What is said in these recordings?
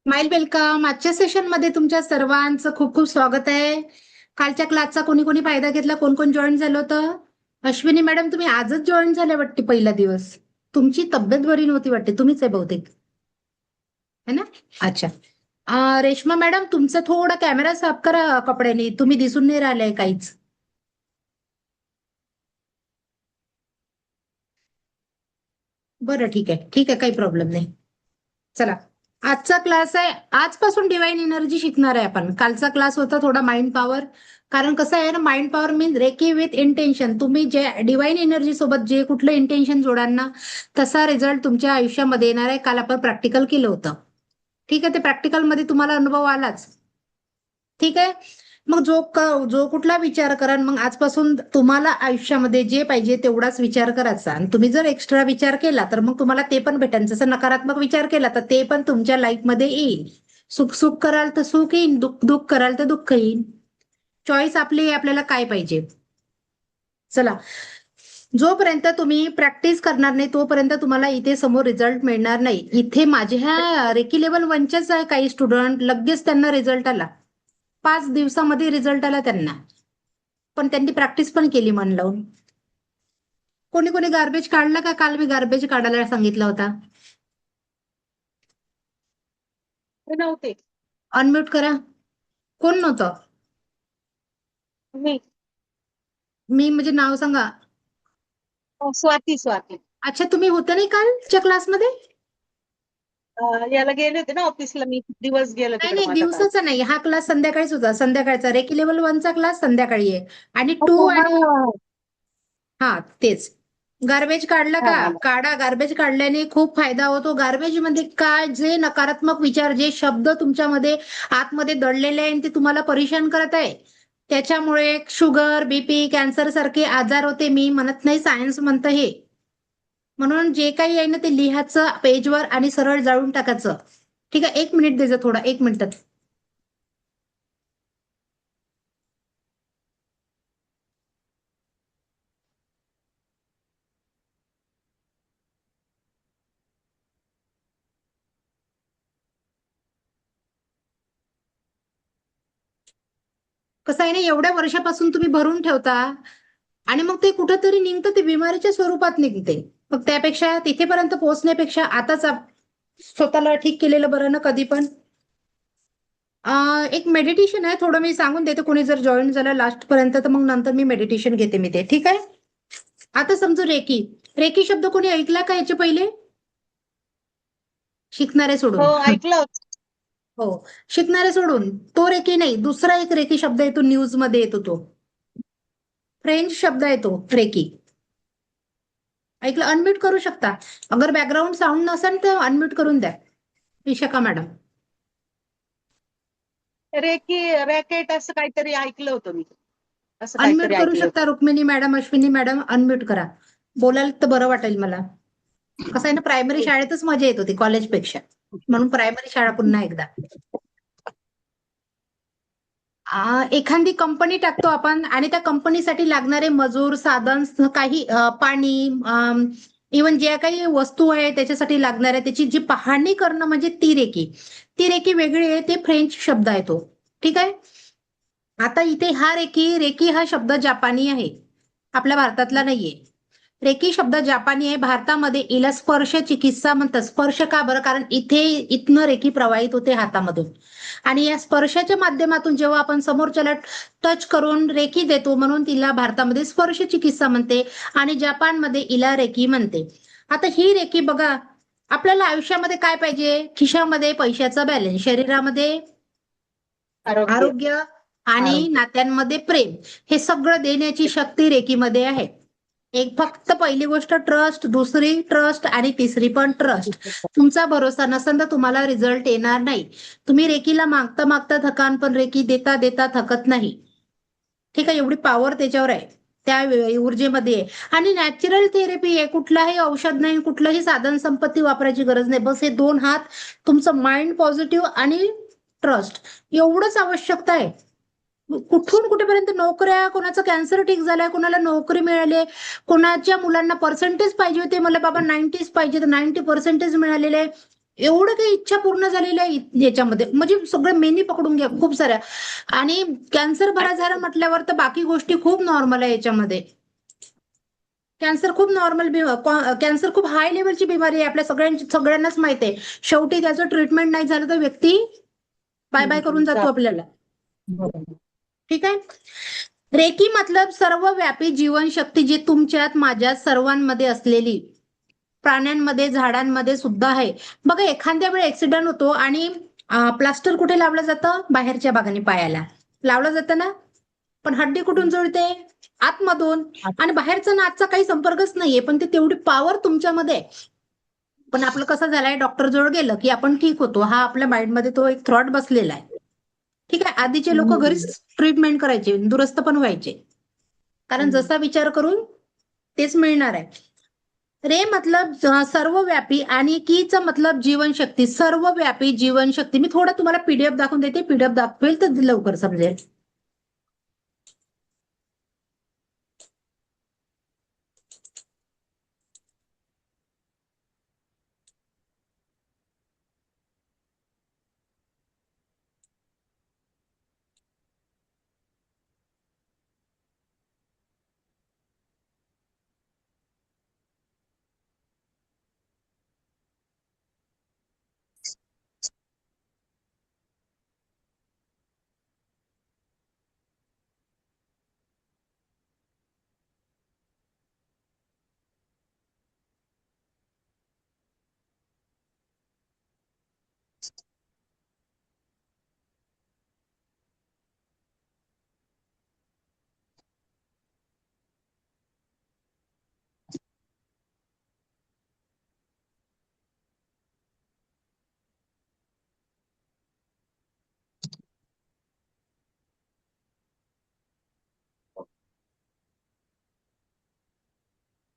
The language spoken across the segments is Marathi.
Mile welcome. आजच्या सेशन मध्ये तुमच्या सर्वांचं खूप खूप स्वागत आहे. कालच्या क्लासचा कोणी कोणी फायदा घेतला, कोण कोण जॉईन झालं होतं? अश्विनी मॅडम, तुम्ही आजच जॉईन झाले वाटते. पहिला दिवस तुमची तब्येत बरी नव्हती वाटते, तुम्हीच आहे बहुतेक, है ना? अच्छा. रेश्मा मॅडम, तुमचा थोडा कॅमेरा साफ करा कपड्याने, तुम्ही दिसून नाही राहिलाय काहीच. बरं, ठीक आहे ठीक आहे, काही प्रॉब्लेम नाही. चला, आजचा क्लास आहे, आजपासून डिवाइन एनर्जी शिकणार आहे आपण. कालचा क्लास होता थोडा माइंड पॉवर. कारण कसं आहे ना, mind power means reiki with intention. तुम्ही जे डिवाइन एनर्जी सोबत जे कुठलं इंटेन्शन जोडाल ना, तसा रिझल्ट तुमच्या आयुष्यामध्ये येणार आहे. काल आपण प्रॅक्टिकल केलं होतं. ठीक आहे, ते प्रॅक्टिकल मध्ये तुम्हाला अनुभव आलाच. ठीक आहे. मग जो कुठला विचार करा, मग आजपासून तुम्हाला आयुष्यामध्ये जे पाहिजे तेवढाच विचार करायचा. आणि तुम्ही जर एक्स्ट्रा विचार केला तर मग तुम्हाला ते पण भेटेल. जसं नकारात्मक विचार केला तर ते पण तुमच्या लाईफमध्ये येईल. सुख सुख कराल तर सुख येईल, दुःख दुःख कराल तर दुःख येईल. चॉईस आपली आहे, आपल्याला काय पाहिजे. चला, जोपर्यंत तुम्ही प्रॅक्टिस करणार नाही तोपर्यंत तुम्हाला इथे समोर रिझल्ट मिळणार नाही. इथे माझ्या रेकी लेवल 1च्याच आहे काही स्टुडंट, लगेच त्यांना रिझल्ट आला. 5 दिवसामध्ये रिझल्ट आला त्यांना. पण त्यांनी प्रॅक्टिस पण केली मन लावून. कोणी कोणी गार्बेज काढला का? काल मी गार्बेज काढायला सांगितला होता. ते नव्हते. अनम्यूट करा. कोण नव्हतं? मी मी म्हणजे नाव सांगा. स्वाती. अच्छा, तुम्ही होते नाही कालच्या क्लासमध्ये? याला गेले होते ना ऑफिसला, मी दिवस गेला नाही तिकडे नाही, माझा काल. दिवसाचा नाही, हा क्लास संध्याकाळीच होता. संध्याकाळचा रेकी लेवल 1चा क्लास संध्याकाळी आहे. आणि हा 2 हा आणि हा तेच. गार्बेज काढला हा का? हा. काढा. गार्बेज काढल्याने खूप फायदा होतो. गार्बेज मध्ये काय, जे नकारात्मक विचार, जे शब्द तुमच्यामध्ये आतमध्ये दडलेले आहे आणि ते तुम्हाला परेशान करत आहे, त्याच्यामुळे शुगर, बीपी, कॅन्सर सारखे आजार होते. मी म्हणत नाही, सायन्स म्हणतं हे. म्हणून जे काही आहे ना ते लिहायचं पेजवर आणि सरळ जाळून टाकायचं. ठीक आहे, 1 मिनिट द्यायचं, थोडा 1 मिनिटात. कसं आहे ना, एवढ्या वर्षापासून तुम्ही भरून ठेवता आणि मग ते कुठंतरी निघतं, ते बिमारीच्या स्वरूपात निघते. मग त्यापेक्षा तिथेपर्यंत पोहोचण्यापेक्षा आताच स्वतःला ठीक केलेलं बरं ना कधी पण. एक मेडिटेशन आहे, थोडं मी सांगून देते. कोणी जर जॉईन झालं लास्ट पर्यंत तर मग नंतर मी मेडिटेशन घेते मी ते. ठीक आहे. आता समजू रेकी. रेकी शब्द कोणी ऐकला का याचे पहिले? शिकणारे हो, सोडून. ऐकलं होतं. हो, शिकणारे सोडून. तो रेकी नाही, दुसरा एक रेकी शब्द येतो, न्यूज मध्ये येतो तो. फ्रेंच शब्द येतो रेकी. ऐकलं? अनम्यूट करू शकता. अगर बॅकग्राऊंड साऊंड नसेल तर अनम्यूट करून द्या, विशाखा मॅडम. रॅकेट असं काहीतरी ऐकलं होतं मी. असं अनम्यूट काहीतरी करू ऐकलं शकता होतं. Rukmini madam, Ashwini madam, unmute करा. बोलायला तर बरं वाटेल मला. कसं आहे ना, प्रायमरी शाळेतच मजा येत होती कॉलेजपेक्षा. म्हणून प्रायमरी शाळा पुन्हा एकदा. एखादी कंपनी टाकतो आपण आणि त्या कंपनीसाठी लागणारे मजूर, साधन, काही पाणी, इव्हन ज्या काही वस्तू आहे त्याच्यासाठी लागणाऱ्या त्याची जी पाहणी करणं म्हणजे ती रेकी. ती रेकी वेगळी आहे, ते फ्रेंच शब्द आहे तो. ठीक आहे. आता इथे हा रेकी हा शब्द जापानी आहे, आपल्या भारतातला नाहीये. रेकी शब्द जापानी आहे. भारतामध्ये इला स्पर्श चिकित्सा म्हणतात. स्पर्श का बरं? कारण इथे इथनं रेकी प्रवाहित होते हातामधून. आणि या स्पर्शाच्या माध्यमातून जेव्हा आपण समोरच्याला टच करून रेकी देतो, म्हणून तिला भारतामध्ये स्पर्श चिकित्सा म्हणते आणि जपानमध्ये इला रेकी म्हणते. आता ही रेकी बघा, आपल्याला आयुष्यामध्ये काय पाहिजे? खिशामध्ये पैशाचा बॅलन्स, शरीरामध्ये आरोग्य. आरोग्य आणि आरोग्य. नात्यांमध्ये प्रेम, हे सगळं देण्याची शक्ती रेकीमध्ये आहे. एक फक्त पहिली गोष्ट ट्रस्ट, दुसरी ट्रस्ट आणि तिसरी पण ट्रस्ट. तुमचा भरोसा नसेल तर तुम्हाला रिझल्ट येणार नाही. तुम्ही रेकीला मागता मागता थकान, पण रेकी देता देता थकत नाही. ठीक आहे, एवढी पॉवर त्याच्यावर आहे, त्या ऊर्जेमध्ये आहे. आणि नॅचरल थेरपी आहे, कुठलाही औषध नाही, कुठलंही साधन संपत्ती वापरायची गरज नाही. बस हे 2 हात, तुमचं माइंड पॉझिटिव्ह आणि ट्रस्ट, एवढंच आवश्यकता आहे. कुठून कुठेपर्यंत नोकऱ्या, कोणाचं कॅन्सर ठीक झालाय, कोणाला नोकरी मिळाली, कोणाच्या मुलांना पर्सेंटेज पाहिजे होते, मला बाबा 90s पाहिजे तर 90 पर्सेंटेज मिळालेले आहे. एवढं काही इच्छा पूर्ण झालेल्या आहे याच्यामध्ये, म्हणजे सगळं मेनी पकडून घ्या खूप साऱ्या. आणि कॅन्सर बरा झाला म्हटल्यावर तर बाकी गोष्टी खूप नॉर्मल आहे याच्यामध्ये. कॅन्सर खूप नॉर्मल, कॅन्सर खूप हाय लेवलची बिमारी आहे, आपल्या सगळ्यांनाच माहिती आहे. शेवटी त्याचं ट्रीटमेंट नाही झालं तर व्यक्ती बाय बाय करून जातो आपल्याला. बरोबर. ठीक आहे. रेकी मतलब सर्वव्यापी जीवनशक्ती जी तुमच्यात माझ्यात सर्वांमध्ये असलेली, प्राण्यांमध्ये झाडांमध्ये सुद्धा आहे. बघा एखाद्या वेळी ऍक्सिडेंट होतो आणि प्लास्टर कुठे लावलं जातं? बाहेरच्या भागाने पायाला लावलं जातं ना, पण हड्डी कुठून जुळते? आतमधून. आणि बाहेरचा आणि आतचा काही संपर्कच नाहीये, पण ते तेवढी पॉवर तुमच्यामध्ये आहे. पण आपलं कसं झालंय, डॉक्टर जवळ गेलं की आपण ठीक होतो, हा आपल्या माइंडमध्ये तो एक थॉट बसलेला आहे. ठीक आहे. आधीचे लोक घरीच ट्रीटमेंट करायचे, दुरुस्त पण व्हायचे, कारण जसा विचार करून तेच मिळणार आहे. रे मतलब सर्वव्यापी आणि कीचा मतलब जीवनशक्ती, सर्वव्यापी जीवनशक्ती. मी थोडं तुम्हाला पीडीएफ दाखवून देते, पीडीएफ दाखवेल तर लवकर समजेल.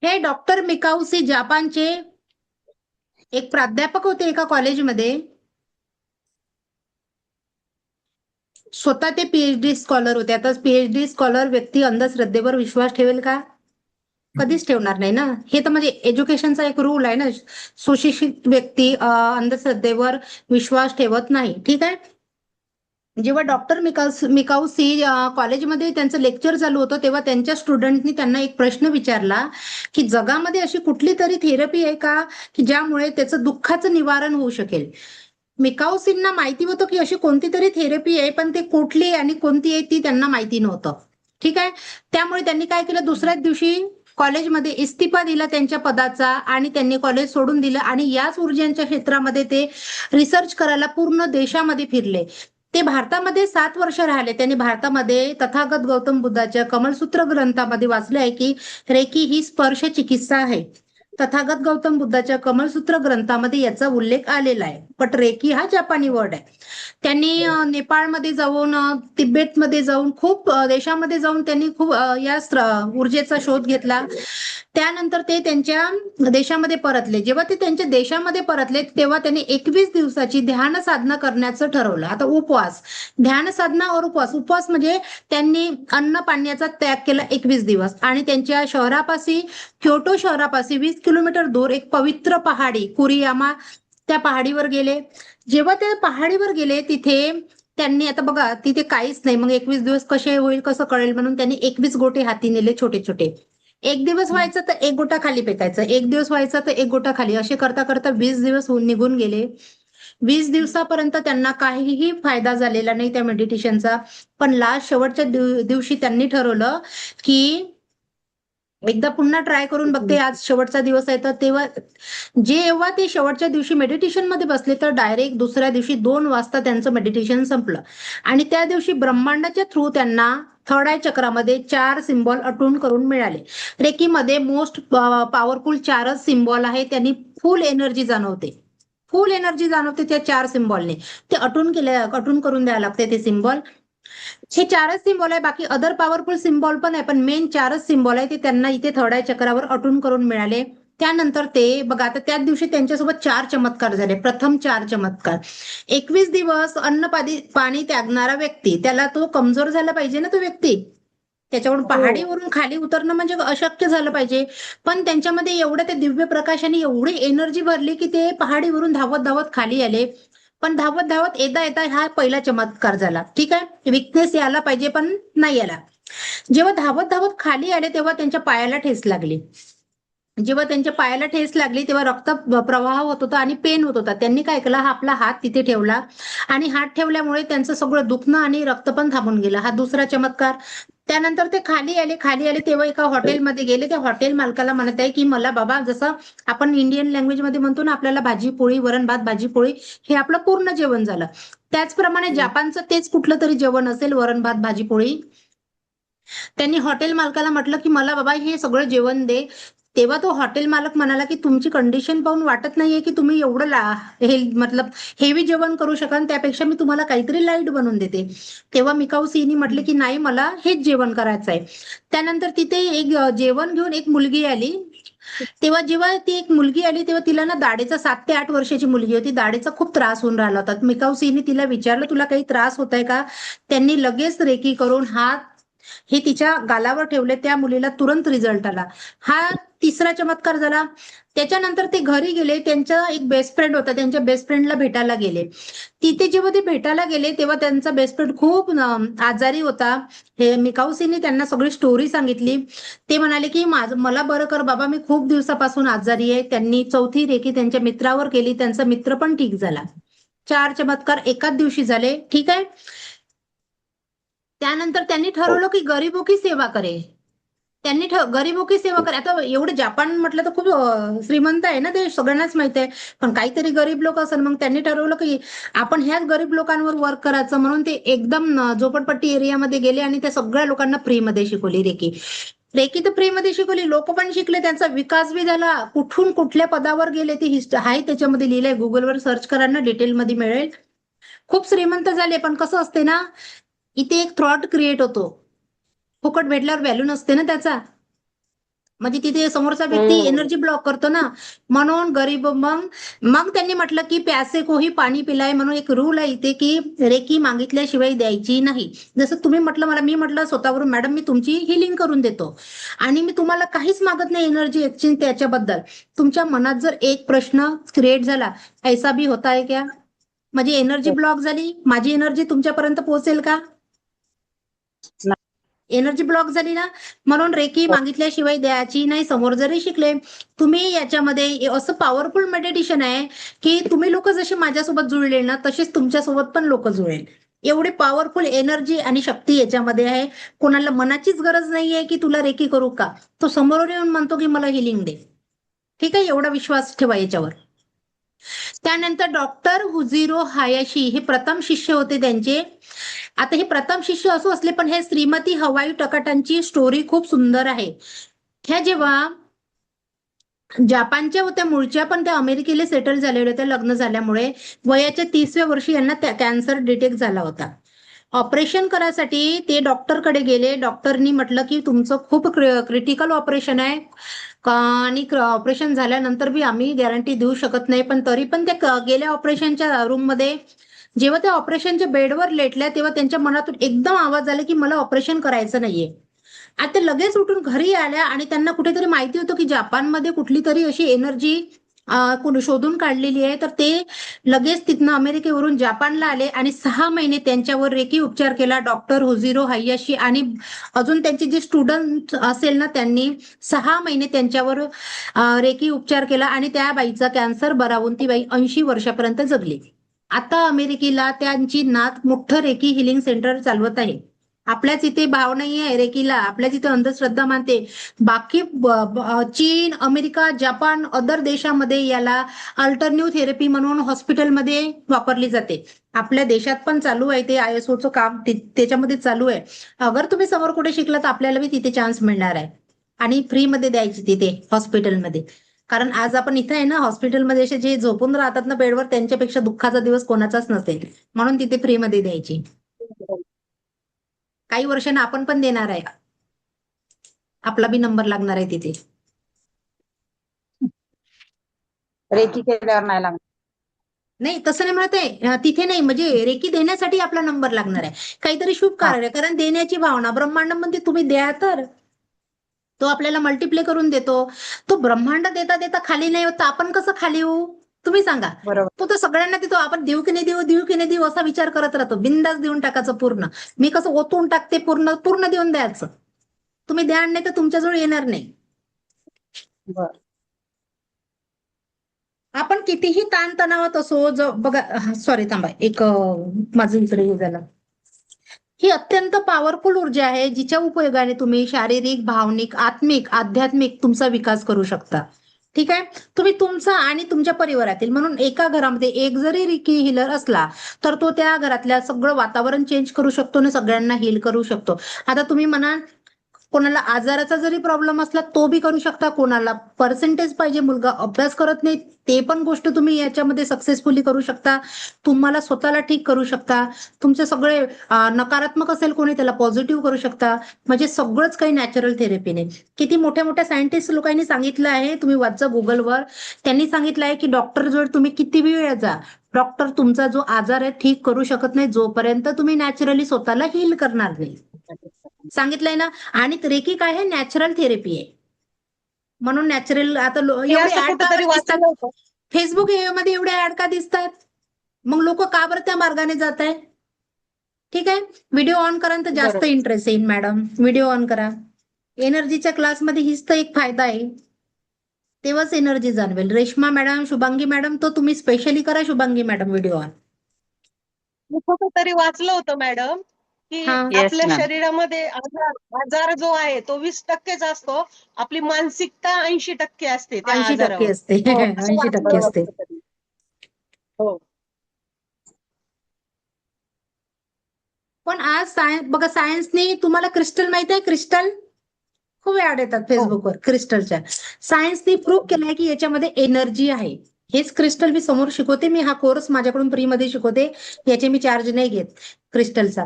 हे डॉक्टर मिकाउसी जपानचे एक प्राध्यापक होते एका कॉलेजमध्ये. स्वतः ते पीएचडी स्कॉलर होते. आता पीएचडी स्कॉलर व्यक्ती अंधश्रद्धेवर विश्वास ठेवेल का? कधीच ठेवणार नाही ना. हे तर म्हणजे एज्युकेशनचा एक रूल आहे ना, सुशिक्षित व्यक्ती अंधश्रद्धेवर विश्वास ठेवत नाही. ठीक आहे. जेव्हा डॉक्टर मिकाउसी कॉलेजमध्ये त्यांचं लेक्चर चालू होतं, तेव्हा त्यांच्या स्टुडंटनी त्यांना एक प्रश्न विचारला की जगामध्ये अशी कुठली तरी थेरपी आहे का की ज्यामुळे त्याचं दुःखाचं निवारण होऊ शकेल. मिकाउसींना माहिती होतं की अशी कोणती तरी थेरपी आहे, पण ते कुठली आणि कोणती आहे ती त्यांना माहिती नव्हतं. ठीक आहे. त्यामुळे त्यांनी काय केलं, दुसऱ्याच दिवशी कॉलेजमध्ये इस्तिफा दिला त्यांच्या पदाचा आणि त्यांनी कॉलेज सोडून दिलं आणि याच ऊर्जांच्या क्षेत्रामध्ये ते रिसर्च करायला पूर्ण देशामध्ये फिरले. ते भारतामध्ये 7 वर्ष राहिले. त्यांनी भारतामध्ये तथागत गौतम बुद्धाच्या कमलसूत्र ग्रंथामध्ये वाचले आहे की रेकी ही स्पर्श चिकित्सा आहे. तथागत गौतम बुद्धाच्या कमलसूत्र ग्रंथामध्ये याचा उल्लेख आलेला आहे. पण रेकी हा जपानी वर्ड आहे. त्यांनी नेपाळमध्ये जाऊन, तिबेटमध्ये जाऊन, खूप देशामध्ये जाऊन त्यांनी खूप या ऊर्जेचा शोध घेतला. त्यानंतर ते त्यांच्या देशामध्ये परतले. जेव्हा ते त्यांच्या देशामध्ये परतले तेव्हा त्यांनी 21 दिवसाची ध्यान साधना करण्याचं ठरवलं. आता उपवास, ध्यान साधना और उपवास. उपवास म्हणजे त्यांनी अन्न पाण्याचा त्याग केला 21 दिवस आणि त्यांच्या शहरापाशी, क्योटो शहरापाशी 20 किलोमीटर दूर एक पवित्र पहाडी कुरियामा, त्या पहाडीवर गेले. जेव्हा त्या पहाडीवर गेले तिथे त्यांनी, आता बघा तिथे काहीच नाही, मग 21 दिवस कसे होईल कसं कळेल म्हणून त्यांनी 21 गोटे हाती नेले छोटे छोटे. एक दिवस व्हायचं तर एक गोटा खाली फेकायचं, एक दिवस व्हायचं तर एक गोटा खाली, असे करता करता 20 दिवस निघून गेले. 20 दिवसापर्यंत त्यांना काहीही फायदा झालेला नाही त्या मेडिटेशनचा. पण लास्ट शेवटच्या दिवशी त्यांनी ठरवलं की एकदा पुन्हा ट्राय करून बघते, आज शेवटचा दिवस आहे तर. तेव्हा जेव्हा ते शेवटच्या दिवशी मेडिटेशन मध्ये बसले तर डायरेक्ट दुसऱ्या दिवशी 2 वाजता त्यांचं मेडिटेशन संपलं. आणि त्या दिवशी ब्रह्मांडाच्या थ्रू त्यांना थर्ड आय चक्रामध्ये 4 सिम्बॉल अटून करून मिळाले. रेकीमध्ये मोस्ट पॉवरफुल 4च सिम्बॉल आहे. त्यांनी फुल एनर्जी जाणवते, फुल एनर्जी जाणवते त्या 4 सिम्बॉलने. ते अटून करून द्यावं लागते ते सिम्बॉल. हे 4च सिम्बॉल आहे, बाकी अदर पॉवरफुल सिम्बॉल पण आहे, पण मेन 4च सिम्बॉल आहे ते त्यांना इथे थर्ड आय चक्रावर अटून करून मिळाले. त्यानंतर ते बघा, आता त्याच दिवशी त्यांच्यासोबत 4 चमत्कार झाले. प्रथम 4 चमत्कार, 21 दिवस पाणी त्यागणारा व्यक्ती, त्याला तो कमजोर झाला पाहिजे ना तो व्यक्ती, त्याच्यावरून हो पहाडीवरून खाली उतरणं म्हणजे अशक्य झालं पाहिजे. पण त्यांच्यामध्ये एवढं ते दिव्य प्रकाशाने एवढी एनर्जी भरली की ते पहाडीवरून धावत धावत खाली आले. पण धावत धावत येता येता हा पहिला चमत्कार झाला. ठीक आहे, विकनेस यायला पाहिजे पण नाही आला. जेव्हा धावत धावत खाली आले तेव्हा त्यांच्या पायाला ठेच लागली. जेव्हा त्यांच्या पायाला ठेच लागली तेव्हा रक्त प्रवाह होत होता आणि पेन होत होता. त्यांनी काय केलं, हा आपला हात तिथे ठेवला आणि हात ठेवल्यामुळे त्यांचं सगळं दुखणं आणि रक्त पण थांबून गेलं. हा दुसरा चमत्कार. त्यानंतर ते खाली आले तेव्हा एका हॉटेलमध्ये गेले. त्या हॉटेल मालकाला म्हणत आहे की मला बाबा, जसं आपण इंडियन लँग्वेजमध्ये म्हणतो ना, आपल्याला भाजी पोळी, वरण भात भाजी पोळी, हे आपलं पूर्ण जेवण झालं. त्याचप्रमाणे जपानचं तेच कुठलं तरी जेवण असेल, वरण भात भाजी पोळी. त्यांनी हॉटेल मालकाला म्हटलं की मला बाबा हे सगळं जेवण दे. तेव्हा तो हॉटेल मालक म्हणाला की तुमची कंडिशन पाहून वाटत नाहीये की तुम्ही एवढं मतलब हेवी जेवण करू शकाल, त्यापेक्षा मी तुम्हाला काहीतरी लाईट बनवून देते. तेव्हा मिकाऊ सिंहनी म्हटले की नाही, मला हेच जेवण करायचं आहे. त्यानंतर तिथे एक जेवण घेऊन एक मुलगी आली. तेव्हा जेव्हा ती एक मुलगी आली तेव्हा तिला ना दाढेचा 7 ते 8 वर्षाची मुलगी होती. दाढेचा खूप त्रास होऊन राहिला होता. मिकाऊ सिंहनी तिला विचारलं तुला काही त्रास होत आहे का. त्यांनी लगेच रेकी करून हात हे तिच्या गालावर ठेवले. त्या मुलीला तुरंत रिझल्ट आला. हा तिसरा चमत्कार झाला. त्याच्यानंतर ते घरी गेले. त्यांचा एक बेस्ट फ्रेंड होता, त्यांच्या बेस्ट फ्रेंडला भेटायला गेले. तिथे जेव्हा ते भेटायला गेले तेव्हा त्यांचा बेस्ट फ्रेंड खूप आजारी होता. हे मिकाऊ सिंहने त्यांना सगळी स्टोरी सांगितली. ते म्हणाले की मला बरं कर बाबा, मी खूप दिवसापासून आजारी आहे. त्यांनी चौथी रेकी त्यांच्या मित्रावर केली. त्यांचा मित्र पण ठीक झाला. 4 चमत्कार एकाच दिवशी झाले. ठीक आहे. त्यानंतर त्यांनी ठरवलं की गरीबो की सेवा करे. त्यांनी गरीबो की सेवा करे. आता एवढं जपान म्हटलं तर खूप श्रीमंत आहे ना ते, सगळ्यांनाच माहित आहे. पण काहीतरी गरीब लोक असेल. मग त्यांनी ठरवलं की आपण ह्याच गरीब लोकांवर वर्क करायचं. म्हणून ते एकदम झोपडपट्टी एरियामध्ये गेले आणि त्या सगळ्या लोकांना फ्रीमध्ये शिकवली रेकी. रेकी तर फ्रीमध्ये शिकवली, लोक पण शिकले, त्यांचा विकास बी झाला. कुठून कुठल्या पदावर गेले ते आहे त्याच्यामध्ये लिहिलंय. गुगलवर सर्च करा ना, डिटेलमध्ये मिळेल. खूप श्रीमंत झाले. पण कसं असते ना, इथे एक थ्रॉट क्रिएट होतो. फुकट भेटल्यावर व्हॅल्यू नसते ना त्याचा. म्हणजे तिथे समोरचा व्यक्ती एनर्जी ब्लॉक करतो ना, म्हणून गरीब. मग त्यांनी म्हटलं की प्यासे कोही पाणी पिलाय, म्हणून एक रूल आहे इथे की रेकी मागितल्याशिवाय द्यायची नाही. जसं तुम्ही म्हटलं मला, मी म्हटलं स्वतःवरून मॅडम मी तुमची हिलिंग करून देतो आणि मी तुम्हाला काहीच मागत नाही एनर्जी एक्सचेंज त्याच्याबद्दल. तुमच्या मनात जर एक प्रश्न क्रिएट झाला, ऐसा भी होता है क्या, माझी एनर्जी ब्लॉक झाली, माझी एनर्जी तुमच्यापर्यंत पोहोचेल का. एनर्जी ब्लॉक झाली ना. म्हणून रेकी मागितल्याशिवाय द्यायची नाही. समोर जरी शिकले तुम्ही, याच्यामध्ये असं पॉवरफुल मेडिटेशन आहे की तुम्ही लोक जसे माझ्यासोबत जुळले ना, तसेच तुमच्यासोबत पण लोक जुळेल. एवढी पॉवरफुल एनर्जी आणि शक्ती याच्यामध्ये आहे. कोणाला मनाचीच गरज नाहीये की तुला रेकी करू का. तो समोर येऊन म्हणतो की मला हिलिंग दे. ठीक आहे, एवढा विश्वास ठेवा याच्यावर. त्यानंतर डॉक्टर हुजिरो हायाशी हे प्रथम शिष्य होते त्यांचे. आता हे प्रथम शिष्य असो असले, पण हे श्रीमती हवाई टकाटांची स्टोरी खूप सुंदर आहे. ह्या जेव्हा जपानच्या होत्या मूळच्या, पण त्या अमेरिकेला सेटल झालेल्या होत्या लग्न झाल्यामुळे. वयाच्या 30व्या वर्षी यांना कॅन्सर डिटेक्ट झाला होता. ऑपरेशन करायसाठी ते डॉक्टरकडे गेले. डॉक्टरनी म्हटलं की तुमचं खूप क्रिटिकल ऑपरेशन आहे आणि ऑपरेशन झाल्यानंतर बी आम्ही गॅरंटी देऊ शकत नाही. पण तरी पण ते गेल्या ऑपरेशनच्या रूममध्ये. जेव्हा त्या ऑपरेशनच्या बेडवर लेटल्या तेव्हा त्यांच्या मनातून एकदम आवाज आला की मला ऑपरेशन करायचं नाहीये. आता लगेच उठून घरी आल्या आणि त्यांना कुठेतरी माहिती होतं की जपानमध्ये कुठली तरी अशी एनर्जी शोधून काढलेली आहे. तर ते लगेच तिथनं अमेरिकेवरून जपानला आले आणि 6 महिने त्यांच्यावर रेकी उपचार केला डॉक्टर हुजिरो हायाशी. आणि अजून त्यांचे जे स्टुडंट असेल ना, त्यांनी 6 महिने त्यांच्यावर रेकी उपचार केला आणि त्या बाईचा कॅन्सर बरा होऊन ती बाई 80 वर्षापर्यंत जगली. आता अमेरिकेला त्यांची नात मोठं रेकी हिलिंग सेंटर चालवत आहे. आपल्याच इथे भाव नाही आहे रेकीला, आपल्याच इथे अंधश्रद्धा मानते. बाकी चीन, अमेरिका, जपान, अदर देशामध्ये याला अल्टरनेटिव्ह थेरपी म्हणून हॉस्पिटलमध्ये वापरली जाते. आपल्या देशात पण चालू आहे ते ISOचं काम त्याच्यामध्ये चालू आहे. अगर तुम्ही समोर कुठे शिकला तर आपल्याला बी तिथे चान्स मिळणार आहे आणि फ्रीमध्ये द्यायची तिथे हॉस्पिटलमध्ये. कारण आज आपण इथे आहे ना, हॉस्पिटलमध्ये असे जे झोपून राहतात ना बेडवर, त्यांच्यापेक्षा दुःखाचा दिवस कोणाचाच नसेल. म्हणून तिथे फ्रीमध्ये द्यायची. काही वर्षांना आपण पण देणार आहे. आपला बी नंबर लागणार आहे तिथे. रेकी केल्यावर नाही लागणार. नाही तसं नाही म्हणत आहे. तिथे नाही, म्हणजे रेकी देण्यासाठी आपला नंबर लागणार आहे. काहीतरी शुभ हा. कार्य, कारण देण्याची भावना ब्रह्मांड म्हणते तुम्ही द्या, तर तो आपल्याला मल्टिप्ले करून देतो. तो ब्रह्मांड देता देता खाली नाही होत, आपण कसं खाली होऊ तुम्ही सांगा. बरोबर. तो तर सगळ्यांना देतो. आपण देऊ की नाही देऊ, देऊ की नाही देऊ असा विचार करत राहतो. बिंदास देऊन टाकायचं पूर्ण. मी कसं ओतून टाकते, पूर्ण पूर्ण देऊन द्यायचं. तुम्ही द्या नाही तर तुमच्याजवळ येणार नाही. बर. आपण कितीही ताणतणावात असो, बघा, सॉरी थांबा, एक माझं इकडे हे झालं. ही अत्यंत पॉवरफुल ऊर्जा आहे, जिच्या उपयोगाने तुम्ही शारीरिक, भावनिक, आत्मिक, आध्यात्मिक तुमचा विकास करू शकता. ठीक आहे. तुम्ही तुमचा आणि तुमच्या परिवारातील, म्हणून एका घरामध्ये एक जरी रिकी हिलर असला तर तो त्या घरातल्या सगळं वातावरण चेंज करू शकतो आणि सगळ्यांना हील करू शकतो. आता तुम्ही म्हणा, कोणाला आजाराचा जरी प्रॉब्लेम असला तो बी करू शकता. कोणाला पर्सेंटेज पाहिजे, मुलगा अभ्यास करत नाही, ते पण गोष्ट तुम्ही याच्यामध्ये सक्सेसफुली करू शकता. तुम्हाला स्वतःला ठीक करू शकता. तुमचे सगळे नकारात्मक असेल कोणी, त्याला पॉझिटिव्ह करू शकता. म्हणजे सगळंच काही नॅचरल थेरपीने. किती मोठ्या मोठ्या सायंटिस्ट लोकांनी सांगितलं आहे, तुम्ही वाचा गुगलवर. त्यांनी सांगितलं आहे की डॉक्टर जवळ तुम्ही किती वेळ जा, डॉक्टर तुमचा जो आजार आहे ठीक करू शकत नाही जोपर्यंत तुम्ही नॅचरली स्वतःला हील करणार नाही. सांगितलंय ना. आणि रेकी काय आहे, नॅचरल थेरपी आहे. म्हणून नॅचरल. आता मी एवढे असं ऍड का कुठेतरी दिसतात वाचलं होतं. फेसबुक मध्ये, एवढे ऍड का दिसतात, मग लोक का बरं त्या मार्गाने जात आहे. ठीक आहे. व्हिडिओ ऑन करा तर जास्त बरोबर. इंटरेस्ट येईल मॅडम. व्हिडिओ ऑन करा. एनर्जीच्या क्लासमध्ये हीच तर एक फायदा आहे, तेव्हाच एनर्जी जाणवेल. रेश्मा मॅडम, शुभांगी मॅडम, तो तुम्ही स्पेशली करा शुभांगी मॅडम व्हिडिओ ऑन. मी कुठेतरी वाचलं होतं मॅडम, की हा. Yes, आपल्या ma'am. शरीरामध्ये आजार जो आहे तो 20%च असतो. आपली मानसिकता 80% असते त्या 80% आजारावर. असते. हो, असं 80% वाचलं होतं असते. कुठेतरी. हो. पण आज बघा, सायन्सने तुम्हाला क्रिस्टल माहित आहे, क्रिस्टल खूप ऍड येतात हो. फेसबुकवर क्रिस्टलच्या. सायन्सने प्रूव्ह केलंय की याच्यामध्ये एनर्जी आहे. हेच क्रिस्टल मी समोर शिकवते. मी हा कोर्स माझ्याकडून फ्री मध्ये शिकवते, याचे मी चार्ज नाही घेत क्रिस्टलचा.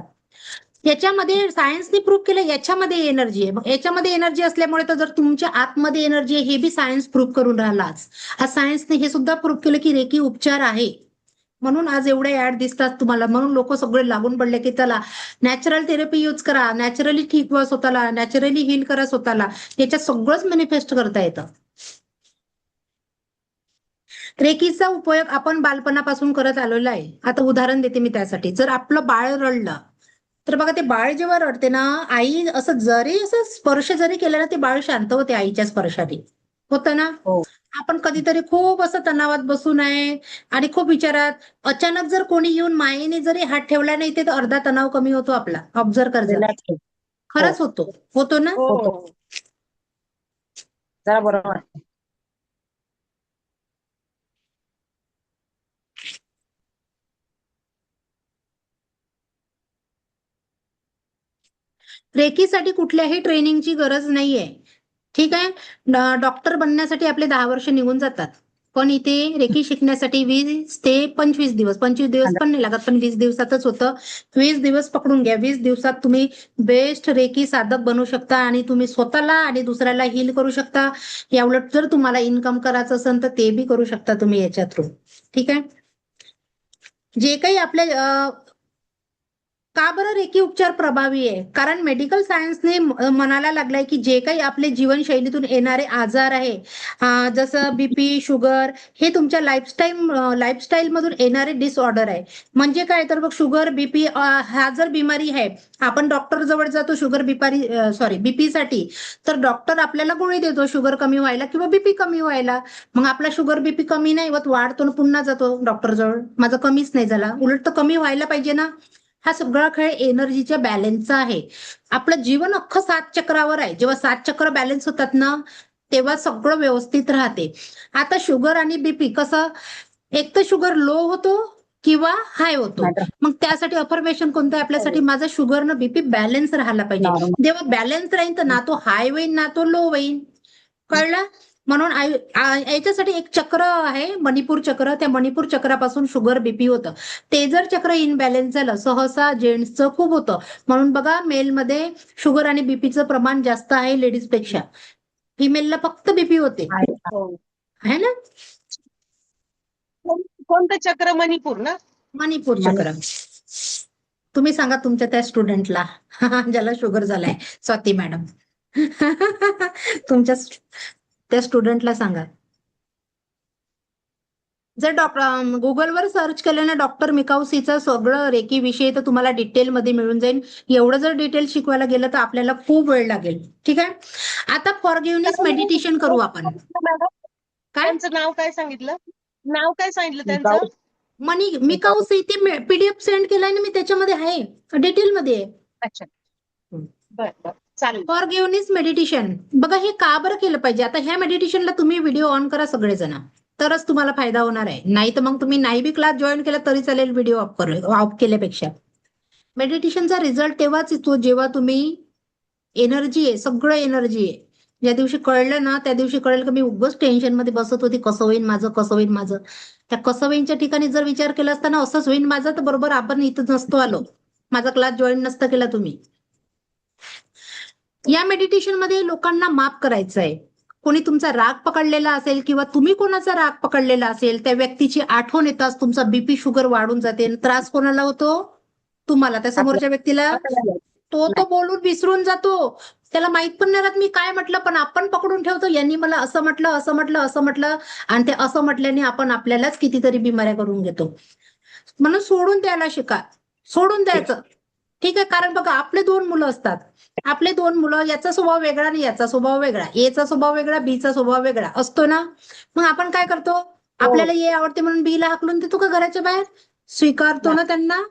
याच्यामध्ये सायन्सने प्रूव्ह केलं याच्यामध्ये एनर्जी आहे. मग याच्यामध्ये एनर्जी असल्यामुळे तर जर तुमच्या आतमध्ये एनर्जी आहे हे बी सायन्स प्रूव्ह करून राहिला. आज सायन्सने हे सुद्धा प्रूव्ह केलं की रेकी उपचार आहे. म्हणून आज एवढे ऍड दिसतात तुम्हाला. म्हणून लोक सगळे लागून पडले की चला नॅचरल थेरपी यूज करा, नॅचरली ठीक व्हा स्वतःला, नॅचरली हील करा स्वतःला. याच्यात सगळंच मॅनिफेस्ट करता येतं. रेकीचा उपयोग आपण बालपणापासून करत आलेलो आहे. आता उदाहरण देते मी त्यासाठी. जर आपलं बाळ रडलं तर बघा, ते बाळ जेव्हा रडते ना, आई असं जरी असं स्पर्श जरी केला ना, ते बाळ शांत होते आईच्या स्पर्शाने. होतं ना. हो. आपण कधीतरी खूप असं तणावात बसून आहे आणि खूप विचारात, अचानक जर कोणी येऊन मायेने जरी हात ठेवला नाही ते, तर अर्धा तणाव कमी होतो आपला. ऑब्झर्व कर जरा. Relax. हो, खरंच होतो. होतो ना. हो. होतो. जरा बरं वाटतं. रेकीसाठी कुठल्याही ट्रेनिंगची गरज नाहीये. ठीक आहे. डॉक्टर बनण्यासाठी आपले 10 वर्ष निघून जातात, पण इथे रेकी शिकण्यासाठी 20 ते 25 दिवस, 25 दिवस पण नाही लागत, पण 20 दिवसातच होतं. 20 दिवस पकडून घ्या. 20 दिवसात तुम्ही बेस्ट रेकी साधक बनू शकता आणि तुम्ही स्वतःला आणि दुसऱ्याला हील करू शकता. या उलट जर तुम्हाला इन्कम करायचं असेल तर ते बी करू शकता तुम्ही याच्या थ्रू. ठीक आहे. जे काही आपल्या का बरं रेकी उपचार प्रभावी आहे, कारण मेडिकल सायन्सने म्हणायला लागलाय की जे काही आपले जीवनशैलीतून येणारे आजार आहे, जसं बीपी, शुगर, हे तुमच्या लाईफस्टाईल मधून येणारे डिसऑर्डर आहे. म्हणजे काय तर बघ, शुगर, बीपी हा जर बिमारी आहे, आपण डॉक्टर जवळ जातो शुगर बीपी साठी, तर डॉक्टर आपल्याला गोळी देतो शुगर कमी व्हायला किंवा बीपी कमी व्हायला. मग आपला शुगर बीपी कमी नाही होत, वाढतो, पुन्हा जातो डॉक्टर जवळ, माझं कमीच नाही झाला. उलट तर कमी व्हायला पाहिजे ना. हा सगळा खेळ एनर्जीच्या बॅलन्सचा आहे. आपलं जीवन अख्खं 7 चक्रावर आहे. जेव्हा 7 चक्र बॅलन्स होतात ना, तेव्हा सगळं व्यवस्थित राहते. आता शुगर आणि बीपी कसं, एक तर शुगर लो होतो किंवा हाय होतो. मग त्यासाठी अफर्मेशन कोणतं आहे आपल्यासाठी, माझा शुगर न बीपी बॅलन्स राहायला पाहिजे. Normal. जेव्हा बॅलन्स राहील तर ना तो हाय होईल ना तो लो होईल. कळलं. म्हणून याच्यासाठी एक चक्र आहे, मणिपूर चक्र. त्या मणिपूर चक्रापासून शुगर बीपी होतं. ते जर चक्र इनबॅलन्स झालं, सहसा जेंट्सचं खूप होतं. म्हणून बघा, मेलमध्ये शुगर आणि बीपीचं प्रमाण जास्त आहे लेडीज पेक्षा. फिमेलला फक्त बीपी होते, आहे. हो. आहे ना. कोणतं चक्र? मणिपूर ना? मणिपूर चक्र. तुम्ही सांगा तुमच्या त्या स्टुडंटला ज्याला शुगर झालाय, स्वाती मॅडम. तुमच्या त्या स्टुडंटला सांगा. जर गुगलवर सर्च केलं ना डॉक्टर मिकाउसीचं सगळं रेकी विषयी, तर तुम्हाला डिटेलमध्ये मिळून जाईल. एवढं जर डिटेल शिकवायला गेलं तर आपल्याला खूप वेळ लागेल. ठीक आहे. आता फॉरगिव्हनेस मेडिटेशन करू आपण. मॅडम, काय? त्यांचं नाव काय सांगितलं? नाव काय सांगितलं त्यांचं? मिकाउसी. ते पीडीएफ सेंड केलाय ना मी, त्याच्यामध्ये आहे, डिटेलमध्ये आहे. अच्छा, बर बर, चालेल. फॉरगिव्हनेस मेडिटेशन. बघा हे का बरं केलं पाहिजे. आता ह्या मेडिटेशनला तुम्ही व्हिडिओ ऑन करा सगळेजण, तरच तुम्हाला फायदा होणार आहे. नाही तर मग तुम्ही नाही बी क्लास जॉईन केला तरी चालेल, व्हिडिओ ऑफ केल्यापेक्षा. मेडिटेशनचा रिझल्ट तेव्हाच येतो जेव्हा तुम्ही एनर्जी आहे, सगळं एनर्जी आहे. ज्या दिवशी कळलं ना त्या दिवशी कळेल की मी उगाच टेन्शन मध्ये बसत होती, कसं होईल माझं, कसं होईल माझं. त्या कसं होईनच्या ठिकाणी जर विचार केला असता ना असंच होईल माझं, तर बरोबर आपण इथं नसतो आलो, माझा क्लास जॉईन नसता केला तुम्ही. या मेडिटेशन मध्ये लोकांना माफ करायचं आहे. कोणी तुमचा राग पकडलेला असेल किंवा तुम्ही कोणाचा राग पकडलेला असेल, त्या व्यक्तीची आठवण येताच तुमचा बीपी शुगर वाढून जाते. त्रास कोणाला होतो? तुम्हाला, त्या समोरच्या व्यक्तीला. तो बोलून विसरून जातो. त्याला माहित पण नाही राहत मी काय म्हटलं, पण आपण पकडून ठेवतो, यांनी मला असं म्हटलं, असं म्हटलं, असं म्हटलं. आणि ते असं म्हटल्याने आपण आपल्यालाच कितीतरी बिमाऱ्या करून घेतो. म्हणून सोडून द्यायला शिका. सोडून द्यायचं. ठीक आहे. कारण बघा आपले 2 मुलं असतात. आपले 2 मुलं, याचा स्वभाव वेगळा आणि याचा स्वभाव वेगळा, एचा स्वभाव वेगळा, बीचा स्वभाव वेगळा असतो ना. मग आपण काय करतो, आपल्याला ए आवडते म्हणून बीला हाकलून देतो का घराच्या बाहेर? स्वीकारतो ना त्यांना.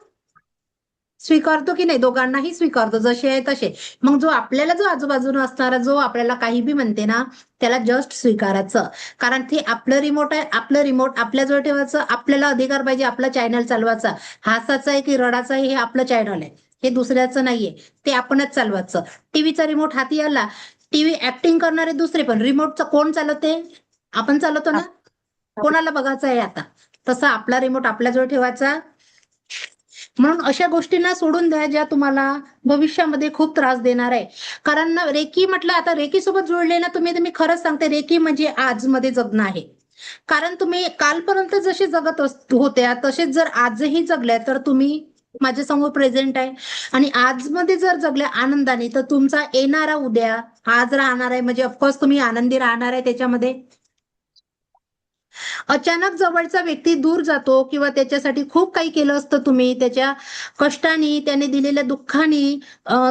स्वीकारतो की नाही? दोघांनाही स्वीकारतो, जसे आहे तसे. मग जो आजूबाजूला असणारा जो आपल्याला काही बी म्हणते ना, त्याला जस्ट स्वीकारायचं. कारण ते आपलं रिमोट आहे, आपलं रिमोट आपल्याजवळ ठेवायचं. आपल्याला अधिकार पाहिजे आपला चॅनल चालवायचा. हसायचं आहे की रडायचं आहे हे आपलं चॅनल आहे, हे दुसऱ्याचं नाहीये, ते आपणच चालवायचं. टीव्हीचा रिमोट हाती आला, टीव्ही ऍक्टिंग करणारे दुसरे, पण रिमोटचं कोण चालवते? आपण चालवतो ना. कोणाला बघायचं आहे आता? तसा आपला रिमोट आपल्याजवळ ठेवायचा. म्हणून अशा गोष्टींना सोडून द्या ज्या तुम्हाला भविष्यामध्ये खूप त्रास देणार आहे. कारण ना रेकी म्हटलं, आता रेकी सोबत जुळले ना तुम्ही, तर मी खरंच सांगते रेकी म्हणजे आजमध्ये जगणं आहे. कारण तुम्ही कालपर्यंत जसे जगत होत्या तसेच जर आजही जगल्या तर तुम्ही माझ्या समोर प्रेझेंट आहे. आणि आजमध्ये जर जगल्या आनंदाने, तर तुमचा येणारा उद्या आज राहणार आहे, म्हणजे ऑफकोर्स तुम्ही आनंदी राहणार आहे त्याच्यामध्ये. अचानक जवळचा व्यक्ती दूर जातो किंवा त्याच्यासाठी खूप काही केलं असतं तुम्ही, त्याच्या कष्टाने, त्याने दिलेल्या दुःखाने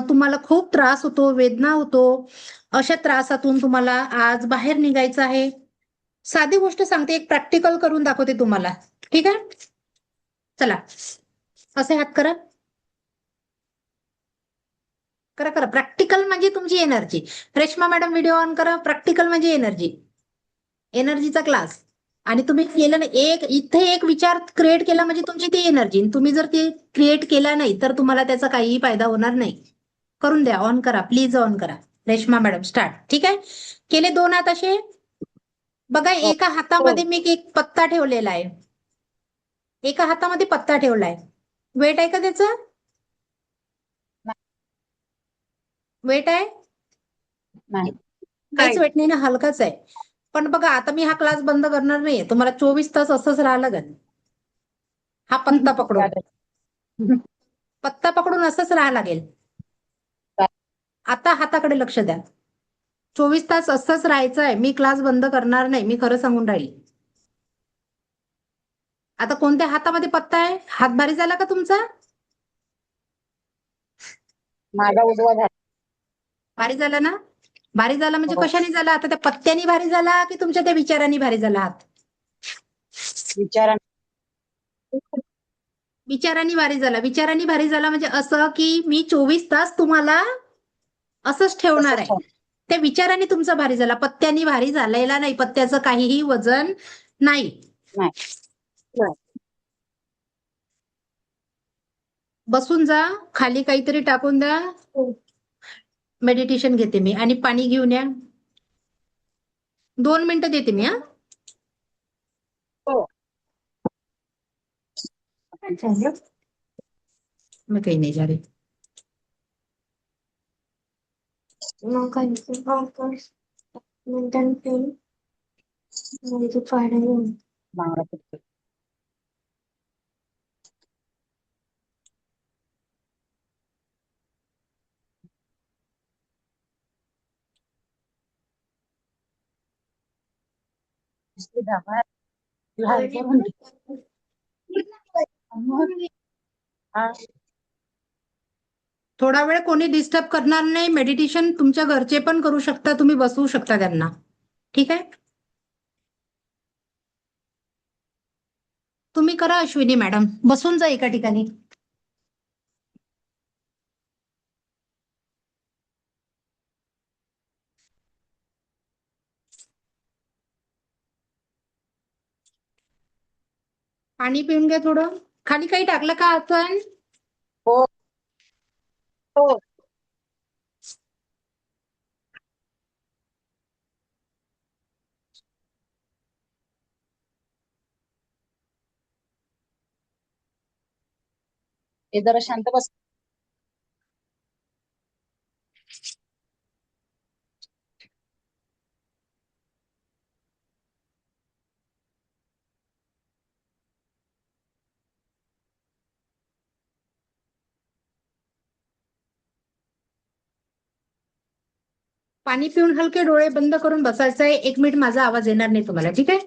तुम्हाला खूप त्रास होतो, वेदना होतो. अशा त्रासातून तुम्हाला आज बाहेर निघायचं आहे. साधी गोष्ट सांगते, एक प्रॅक्टिकल करून दाखवते तुम्हाला. ठीक आहे. चला, असे हात करा. करा करा. प्रॅक्टिकल म्हणजे तुमची energy. Reshma madam video on करा. प्रॅक्टिकल म्हणजे एनर्जी, एनर्जीचा क्लास. आणि तुम्ही केलं ना, इथे एक विचार क्रिएट केला म्हणजे तुमची ती एनर्जी. तुम्ही जर ते क्रिएट केला नाही तर तुम्हाला त्याचा काहीही फायदा होणार नाही. करून द्या. ऑन करा प्लीज, ऑन करा. Reshma madam start. ठीक आहे. केले 2 हात असे. बघा एका हातामध्ये मी एक पत्ता ठेवलेला आहे, एका हातामध्ये पत्ता ठेवलाय. वेट आहे का त्याचा? वेट आहे? नाही. काहीच वेट नाही ना, हलकाच आहे. पण बघा आता मी हा क्लास बंद करणार नाहीये, तुम्हाला 24 तास असंच राहावं लागेल. हा पत्ता पकडून, पत्ता पकडून असंच राहावं लागेल. आता हाताकडे लक्ष द्या. 24 तास असंच राहायचं आहे. मी क्लास बंद करणार नाही, मी खरं सांगून राहील. आता कोणत्या हातामध्ये पत्ता आहे? हात भारी झाला का तुमचा? माझा उजवा झाला. भारी झाला ना. भारी झाला म्हणजे हो. कशाने झाला? आता त्या पत्त्याने भारी झाला की तुमच्या त्या विचारांनी भारी झाला हात? विचारा. विचारांनी भारी झाला. विचारांनी भारी झाला म्हणजे असं की मी 24 तास तुम्हाला असंच ठेवणार आहे. त्या विचारांनी तुमचा भारी झाला, पत्त्यानी भारी झालेला नाही. पत्त्याचं काहीही वजन नाही. बसून जा, खाली काहीतरी टाकून द्या. मेडिटेशन घेते मी. आणि पाणी घेऊन या. 2 मिनिटं देते मी. हा हो. मैं कहीं नहीं जा रही. बांगडा पिठलं. नुसती धाबा लहान करून दे. मग, हा, थोडा वेळ कोणी डिस्टर्ब करणार नाही. मेडिटेशन तुमच्या घरचे पण करू शकता, तुम्ही बसवू शकता त्यांना. ठीक आहे, तुम्ही करा अश्विनी मॅडम, बसून जा एका ठिकाणी. पाणी पिऊन घ्या थोडं. खाली काही टाकलं का आपण? हो हो. हे जरा शांत बस. पाणी पिऊन हलके डोळे बंद करून बसायचं आहे. 1 मिनिट माझा आवाज येणार नाही तुम्हाला. ठीक आहे,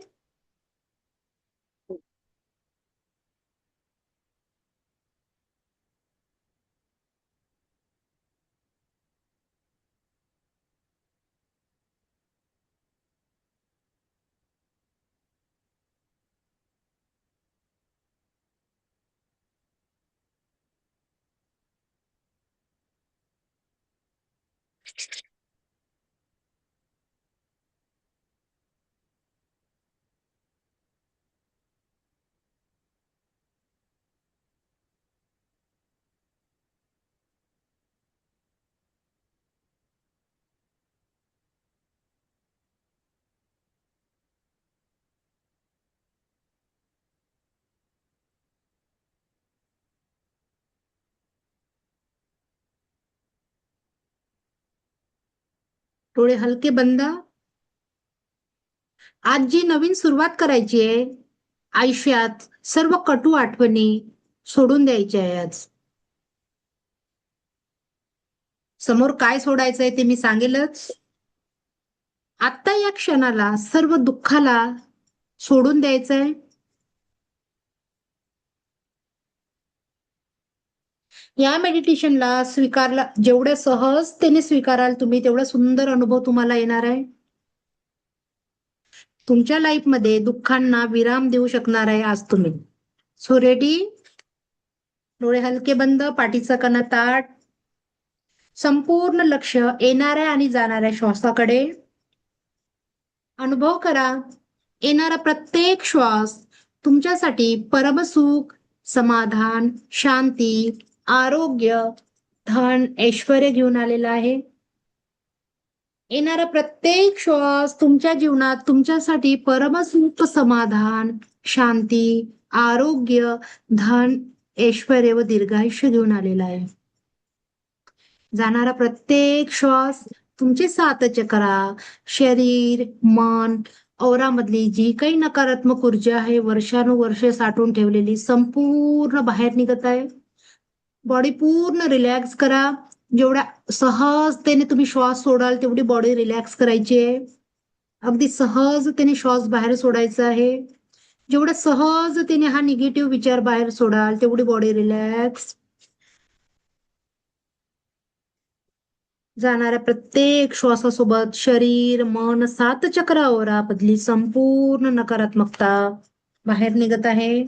डोळे हलके बंद. आज जी नवीन सुरुवात करायची आहे आयुष्यात, सर्व कटू आठवणी सोडून द्यायच्या आहे. आज समोर काय सोडायचंय ते मी सांगेलच. आता या क्षणाला सर्व दुःखाला सोडून द्यायचंय. या मेडिटेशनला स्वीकारला जेवढ्या सहजतेने स्वीकाराल तुम्ही, तेवढा सुंदर अनुभव तुम्हाला येणार आहे. तुमच्या लाईफमध्ये दुःखांना विराम देऊ शकणार आहे आज तुम्ही. So ready? डोळे हलके बंद, पाठीचा कणा ताठ, संपूर्ण लक्ष येणाऱ्या आणि जाणाऱ्या श्वासाकडे. अनुभव करा, येणारा प्रत्येक श्वास तुमच्यासाठी परमसुख, समाधान, शांती, आरोग्य, धन, ऐश्वर्य घेऊन आलेला आहे. येणारा प्रत्येक श्वास तुमच्या जीवनात तुमच्यासाठी परमसुख, समाधान, शांती, आरोग्य, धन, ऐश्वर्य व दीर्घायुष्य घेऊन आलेला आहे. जाणारा प्रत्येक श्वास तुमचे 7 चक्रा, शरीर, मन, औरामधली जी काही नकारात्मक ऊर्जा आहे, वर्षानुवर्षे साठवून ठेवलेली, संपूर्ण बाहेर निघत आहे. बॉडी पूर्ण रिलॅक्स करा. जेवढ्या सहजतेने तुम्ही श्वास सोडाल तेवढी बॉडी रिलॅक्स करायची आहे. अगदी सहजतेने श्वास बाहेर सोडायचा आहे. जेवढ्या सहजतेने हा निगेटिव्ह विचार बाहेर सोडाल तेवढी बॉडी रिलॅक्स. जाणाऱ्या प्रत्येक श्वासासोबत शरीर, मन, 7 चक्र औरामधली संपूर्ण नकारात्मकता बाहेर निघत आहे.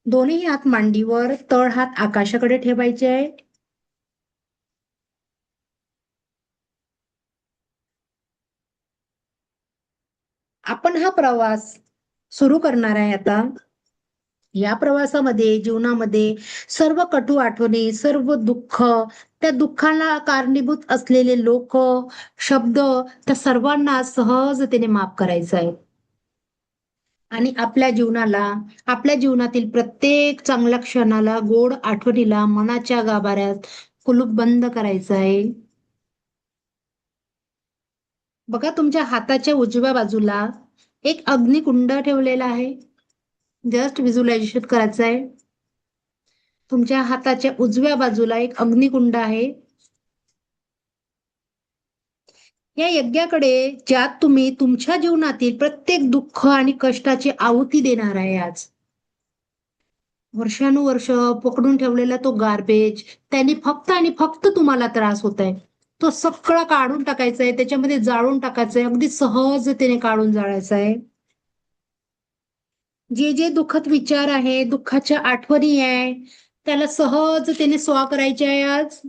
दोन्ही हात मांडीवर, तळ हात आकाशाकडे ठेवायचे आहे. आपण हा प्रवास सुरू करणार आहे आता. या प्रवासामध्ये, जीवनामध्ये सर्व कटू आठवणी, सर्व दुःख, त्या दुःखाला कारणीभूत असलेले लोक, शब्द, त्या सर्वांना सहजतेने माफ करायचं आहे. आणि आपल्या जीवनाला, आपल्या जीवनातील प्रत्येक चांगल्या क्षणाला, गोड आठवणीला मनाच्या गाभाऱ्यात कुलूप बंद करायचं आहे. बघा, तुमच्या हाताच्या उजव्या बाजूला एक अग्निकुंड ठेवलेला आहे. जस्ट व्हिज्युअलायझेशन करायचं आहे. तुमच्या हाताच्या उजव्या बाजूला एक अग्निकुंड आहे. या यज्ञाकडे ज्यात तुम्ही तुमच्या जीवनातील प्रत्येक दुःख आणि कष्टाची आहुती देणार आहे आज. वर्षानुवर्ष पकडून ठेवलेला तो गार्बेज, त्यांनी फक्त आणि फक्त तुम्हाला त्रास होत आहे. तो सगळा काढून टाकायचा आहे, त्याच्यामध्ये जाळून टाकायचं आहे, अगदी सहजतेने काढून जाळायचं आहे. जे जे दुःखद विचार आहे, दुःखाच्या आठवणी आहे, त्याला सहजतेने स्वा करायचे आहे आज.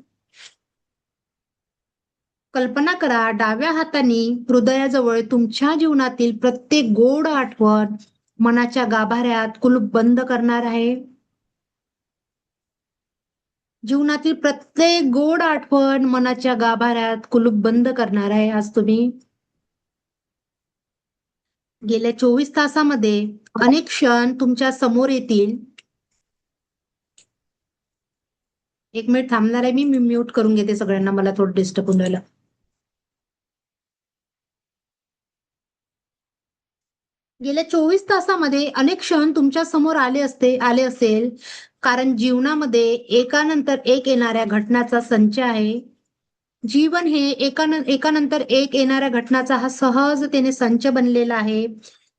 कल्पना करा, डाव्या हाताने हृदयाजवळ तुमच्या जीवनातील प्रत्येक गोड आठवण मनाच्या गाभाऱ्यात कुलूप बंद करणार आहे. जीवनातील प्रत्येक गोड आठवण मनाच्या गाभाऱ्यात कुलूप बंद करणार आहे आज तुम्ही. गेल्या 24 तासामध्ये अनेक क्षण तुमच्या समोर येतील. एक मिनिट थांबणार आहे मी म्यूट करून घेते सगळ्यांना, मला थोडं डिस्टर्ब होऊन राहिलं. गेल्या 24 तासामध्ये अनेक क्षण तुमच्या समोर आले असेल, कारण जीवनामध्ये एकानंतर एक येणाऱ्या घटनाचा संच आहे. जीवन हे एकानंतर एक येणाऱ्या घटनाचा हा सहजतेने संच बनलेला आहे.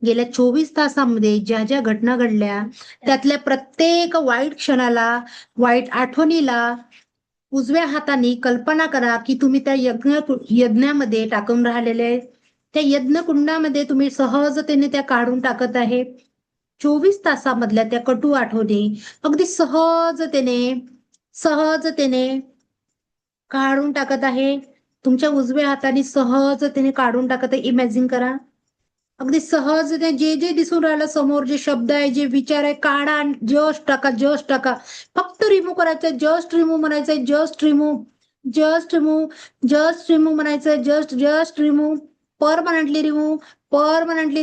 गेल्या 24 तासामध्ये ज्या ज्या घटना घडल्या, त्यातल्या प्रत्येक वाईट क्षणाला, वाईट आठवणीला उजव्या हाताने कल्पना करा की तुम्ही त्या यज्ञामध्ये टाकून राहिलेले, त्या यज्ञकुंडामध्ये तुम्ही सहजतेने त्या काढून टाकत आहे. 24 तासामधल्या त्या कटू आठवणी अगदी सहजतेने काढून टाकत आहे. तुमच्या उजव्या हाताने सहजतेने काढून टाकत आहे. इमॅजिन करा, अगदी सहजतेने जे जे दिसून राहिलं समोर, जे शब्द आहे, जे विचार आहे, काढा, जस्ट टाका. फक्त रिमूव्ह करायचं, जस्ट रिमूव्ह म्हणायचंय, जस्ट रिमूव्ह म्हणायचंय, just remove, permanently remove, permanently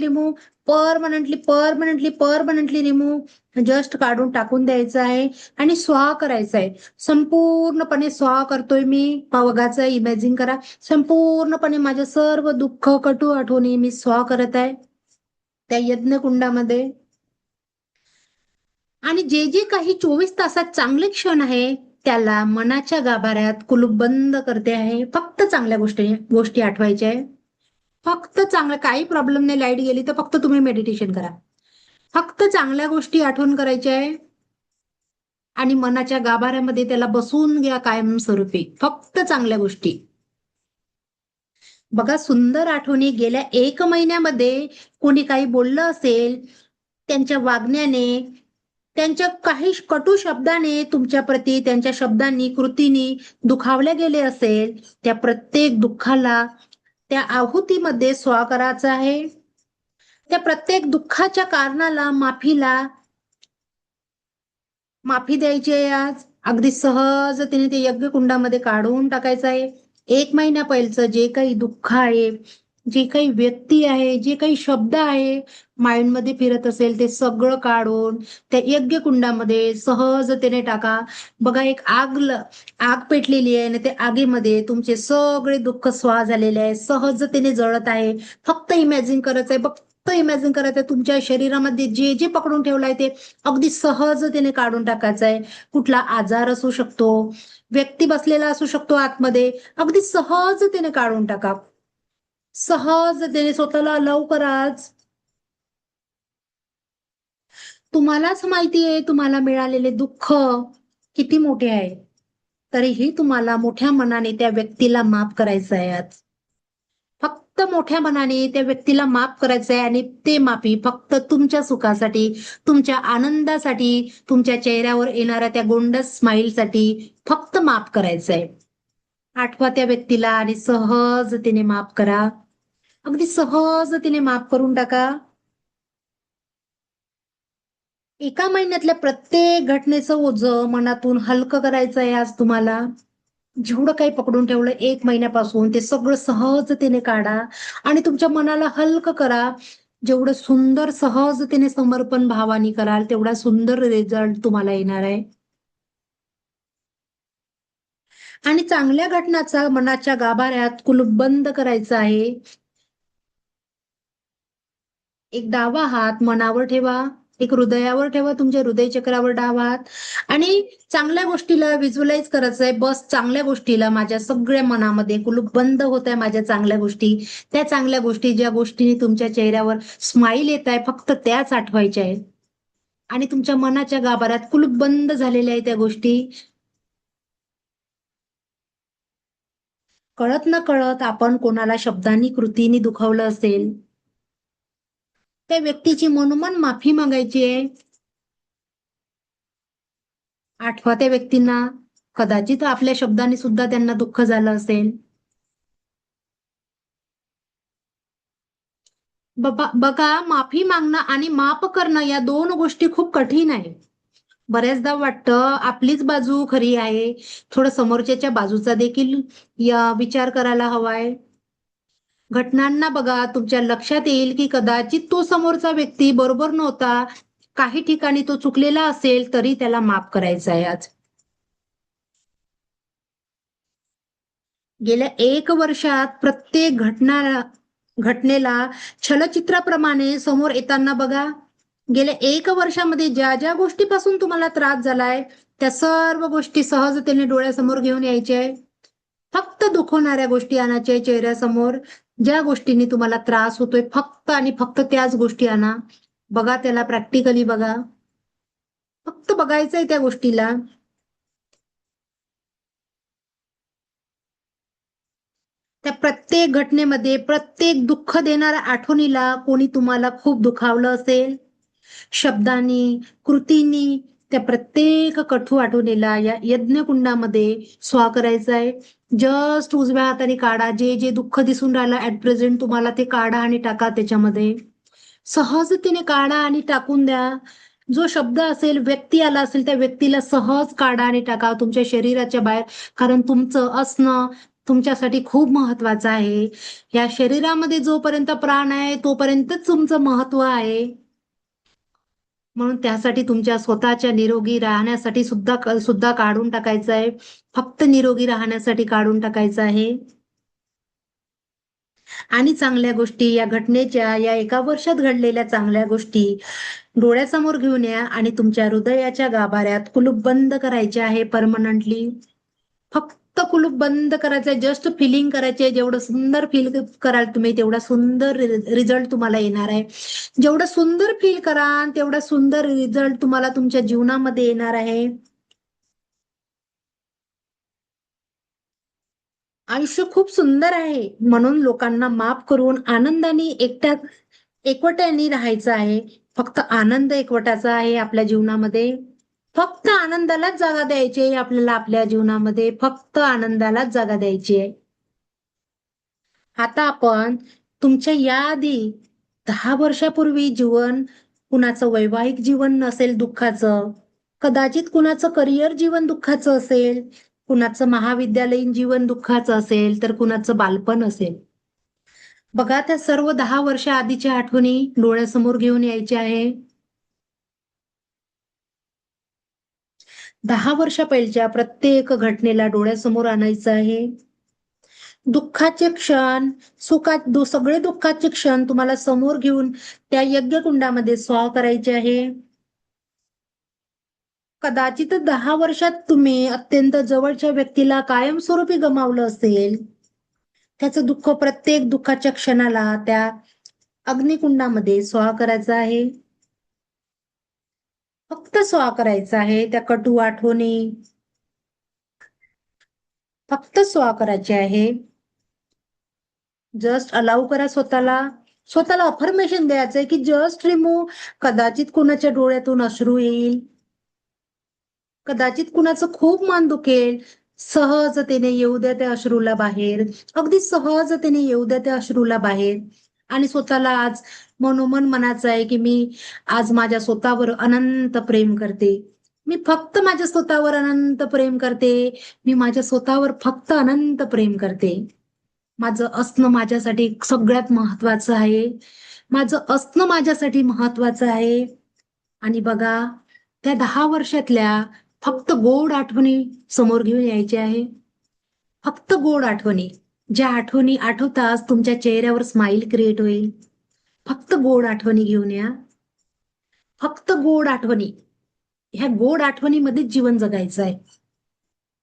remove, just काढून टाकून द्यायचं आहे आणि स्वाहा करायचं आहे. संपूर्णपणे स्वाहा करतोय मी. बघायचं, इमॅजिन करा, संपूर्णपणे माझ्या सर्व दुःख, कटू आठवणी मी स्वाहा करत आहे त्या यज्ञकुंडामध्ये. आणि जे जे काही 24 तासात चांगले क्षण आहे, त्याला मनाच्या गाभाऱ्यात कुलूप बंद करते आहे. फक्त चांगल्या गोष्टी आठवायच्या आहे. फक्त चांगलं, काही प्रॉब्लेम नाही, लाईट गेली तर फक्त तुम्ही मेडिटेशन करा. फक्त चांगल्या गोष्टी आठवण करायच्या आहे आणि मनाच्या गाभाऱ्यामध्ये त्याला बसवून घ्या कायमस्वरूपी. फक्त चांगल्या गोष्टी बघा. सुंदर आठवणी. गेल्या 1 महिन्यामध्ये कोणी काही बोललं असेल, त्यांच्या वागण्याने, त्यांच्या काही कटू शब्दाने तुमच्या प्रती, त्यांच्या शब्दांनी, कृतीनी दुखावले गेले असेल, त्या प्रत्येक दुःखाला त्या आहुतीमध्ये स्वा करायचं आहे. त्या प्रत्येक दुःखाच्या कारणाला, माफी द्यायची आहे आज. अगदी सहजतेने ते यज्ञकुंडामध्ये काढून टाकायचं आहे. 1 महिन्या पहिलचं जे काही दुःख आहे, जे काही व्यक्ती आहे, जे काही शब्द आहे माइंडमध्ये फिरत असेल, ते सगळं काढून त्या यज्ञकुंडामध्ये सहजतेने टाका. बघा, एक आग पेटलेली आहे आणि त्या आगीमध्ये तुमचे सगळे दुःख स्वाहा झालेले आहे, सहजतेने जळत आहे. फक्त इमॅजिन करायचंय, तुमच्या शरीरामध्ये जे जे पकडून ठेवलंय ते अगदी सहजतेने काढून टाकायचं आहे. कुठला आजार असू शकतो, व्यक्ती बसलेला असू शकतो आतमध्ये, अगदी सहजतेने काढून टाका. सहजतेने स्वतःला अलाउ करा आज. तुम्हालाच माहिती आहे तुम्हाला मिळालेले दुःख किती मोठे आहे, तरीही तुम्हाला मोठ्या मनाने त्या व्यक्तीला माफ करायचं आहे आज. फक्त मोठ्या मनाने त्या व्यक्तीला माफ करायचं आहे आणि ते माफी फक्त तुमच्या सुखासाठी, तुमच्या आनंदासाठी, तुमच्या चेहऱ्यावर येणाऱ्या त्या गोंडस स्माईलसाठी फक्त माफ करायचंय. आठवा त्या व्यक्तीला आणि सहजतेने माफ करा. अगदी सहजतेने माफ करून टाका. 1 महिन्यातल्या प्रत्येक घटनेचं ओझं मनातून हलकं करायचं आहे आज तुम्हाला. जेवढं काही पकडून ठेवलं 1 महिन्यापासून, ते सगळं सहजतेने काढा आणि तुमच्या मनाला हलकं करा. जेवढं सुंदर सहजतेने समर्पण भावाने कराल, तेवढा सुंदर रिझल्ट तुम्हाला येणार आहे. आणि चांगल्या घटनाचा मनाच्या गाभाऱ्यात कुलूप बंद करायचा आहे. एक डावा हात मनावर ठेवा, एक हृदयावर ठेवा, तुमच्या हृदय चक्रावर डावा हात, आणि चांगल्या गोष्टीला व्हिज्युअलाइज करायचं आहे. बस चांगल्या गोष्टीला माझ्या सगळ्या मनामध्ये कुलूप बंद होत आहे, माझ्या चांगल्या गोष्टी, त्या चांगल्या गोष्टी ज्या गोष्टीने तुमच्या चेहऱ्यावर स्माईल येत आहे फक्त त्याच आठवायच्या आहेत. आणि तुमच्या मनाच्या गाभाऱ्यात कुलूप बंद झालेल्या आहे त्या गोष्टी. कळत न कळत आपण कोणाला शब्दांनी कृतीने दुखावलं असेल, त्या व्यक्तीची मनोमन माफी मागायची आहे. आठवा त्या व्यक्तींना, कदाचित आपल्या शब्दांनी सुद्धा त्यांना दुःख झालं असेल. बघा, माफी मागणं आणि माफ करणं या दोन गोष्टी खूप कठीण आहे. बऱ्याचदा वाटतं आपलीच बाजू खरी आहे, थोडं समोरच्याच्या बाजूचा देखील विचार करायला हवाय. घटनांना बघा, तुमच्या लक्षात येईल की कदाचित तो समोरचा व्यक्ती बरोबर नव्हता, काही ठिकाणी तो चुकलेला असेल, तरी त्याला माफ करायचं आहे आज. गेल्या 1 वर्षात प्रत्येक घटनेला छलचित्राप्रमाणे समोर येताना बघा. गेल्या 1 वर्षामध्ये ज्या ज्या गोष्टीपासून तुम्हाला त्रास झालाय, त्या सर्व गोष्टी सहजतेने डोळ्यासमोर घेऊन यायच्या आहे. फक्त दुखवणाऱ्या गोष्टी आणायच्या चेहऱ्यासमोर. ज्या गोष्टींनी तुम्हाला त्रास होतोय फक्त आणि फक्त त्याच गोष्टी आणा. बघा त्याला, प्रॅक्टिकली बघा, फक्त बघायचंय त्या गोष्टीला. त्या प्रत्येक घटनेमध्ये, प्रत्येक दुःख देणाऱ्या आठवणीला कोणी तुम्हाला खूप दुखावलं असेल, शब्दांनी, कृतींनी, त्या प्रत्येक कठू आठवणीला या यज्ञकुंडामध्ये स्वा करायचं आहे. जस्ट उजव्या हाताने काढा. जे जे दुःख दिसून राहिलं ऍट प्रेझेंट तुम्हाला, ते काढा आणि टाका त्याच्यामध्ये. सहजतेने काढा आणि टाकून द्या. जो शब्द असेल, व्यक्ती आला असेल, त्या व्यक्तीला सहज काढा आणि टाका तुमच्या शरीराच्या बाहेर. कारण तुमचं असणं तुमच्यासाठी खूप महत्वाचं आहे. या शरीरामध्ये जोपर्यंत प्राण आहे तोपर्यंतच तुमचं महत्व आहे. म्हणून त्यासाठी तुमच्या स्वतःच्या निरोगी राहण्यासाठी सुद्धा काढून टाकायचं आहे. फक्त निरोगी राहण्यासाठी काढून टाकायचं आहे. आणि चांगल्या गोष्टी, या घटनेच्या, या 1 वर्षात घडलेल्या चांगल्या गोष्टी डोळ्यासमोर घेऊन या आणि तुमच्या हृदयाच्या गाभाऱ्यात कुलूप बंद करायचे आहे परमनंटली. फक्त कुलूप बंद करायचंय, जस्ट फिलिंग करायचे. जेवढं सुंदर फील कराल तुम्ही, तेवढा सुंदर रिझल्ट तुम्हाला येणार आहे. जेवढं सुंदर फील कराल तेवढा सुंदर रिझल्ट तुम्हाला तुमच्या जीवनामध्ये येणार आहे. आयुष्य खूप सुंदर आहे, म्हणून लोकांना माफ करून आनंदाने एकवट्याने राहायचं आहे. फक्त आनंद एकवटाचा आहे आपल्या जीवनामध्ये. फक्त आनंदालाच जागा द्यायची आहे आपल्याला आपल्या जीवनामध्ये. फक्त आनंदालाच जागा द्यायची आहे. आता आपण तुमच्या याआधी 10 वर्षापूर्वी जीवन, कुणाचं वैवाहिक जीवन नसेल दुःखाचं, कदाचित कुणाचं करिअर जीवन दुःखाचं असेल, कुणाचं महाविद्यालयीन जीवन दुःखाचं असेल, तर कुणाचं बालपण असेल. बघा, त्या सर्व 10 वर्षा आधीच्या आठवणी डोळ्यासमोर घेऊन यायच्या आहे. 10 वर्षा पहिल्याच्या प्रत्येक घटनेला डोळ्यासमोर आणायचं आहे. दुःखाचे क्षण, सगळे दुःखाचे क्षण तुम्हाला समोर घेऊन त्या यज्ञकुंडामध्ये स्वाह करायचे आहे. कदाचित 10 वर्षात तुम्ही अत्यंत जवळच्या व्यक्तीला कायमस्वरूपी गमावलं असेल. त्याचं दुःख प्रत्येक दुःखाच्या क्षणाला त्या अग्निकुंडामध्ये स्वाह करायचं आहे. फक्त स्वाह करायचं आहे. त्या कटू आठवणी फक्त स्वाह करायचे आहे. जस्ट अलाउ करा स्वतःला अफर्मेशन द्यायचंय की जस्ट रिमूव्ह. कदाचित कुणाच्या डोळ्यातून अश्रू येईल, कदाचित कुणाचं खूप मन दुखेल. सहजतेने येऊ द्या त्या अश्रूला बाहेर. अगदी सहजतेने येऊ द्या त्या अश्रूला बाहेर. आणि स्वतःला आज मनोमन म्हणायचं आहे की मी आज माझ्या स्वतःवर अनंत प्रेम करते. मी फक्त माझ्या स्वतःवर अनंत प्रेम करते. मी माझ्या स्वतःवर फक्त अनंत प्रेम करते. माझं असणं माझ्यासाठी सगळ्यात महत्वाचं आहे. माझं असणं माझ्यासाठी महत्वाचं आहे. आणि बघा, त्या 10 वर्षातल्या फक्त गोड आठवणी समोर घेऊन यायच्या आहे. फक्त गोड आठवणी, ज्या आठवणी आठवताच तुमच्या चेहऱ्यावर स्माईल क्रिएट होईल. फक्त गोड आठवणी घेऊन या. फक्त गोड आठवणी. ह्या गोड आठवणीमध्ये जीवन जगायचं आहे.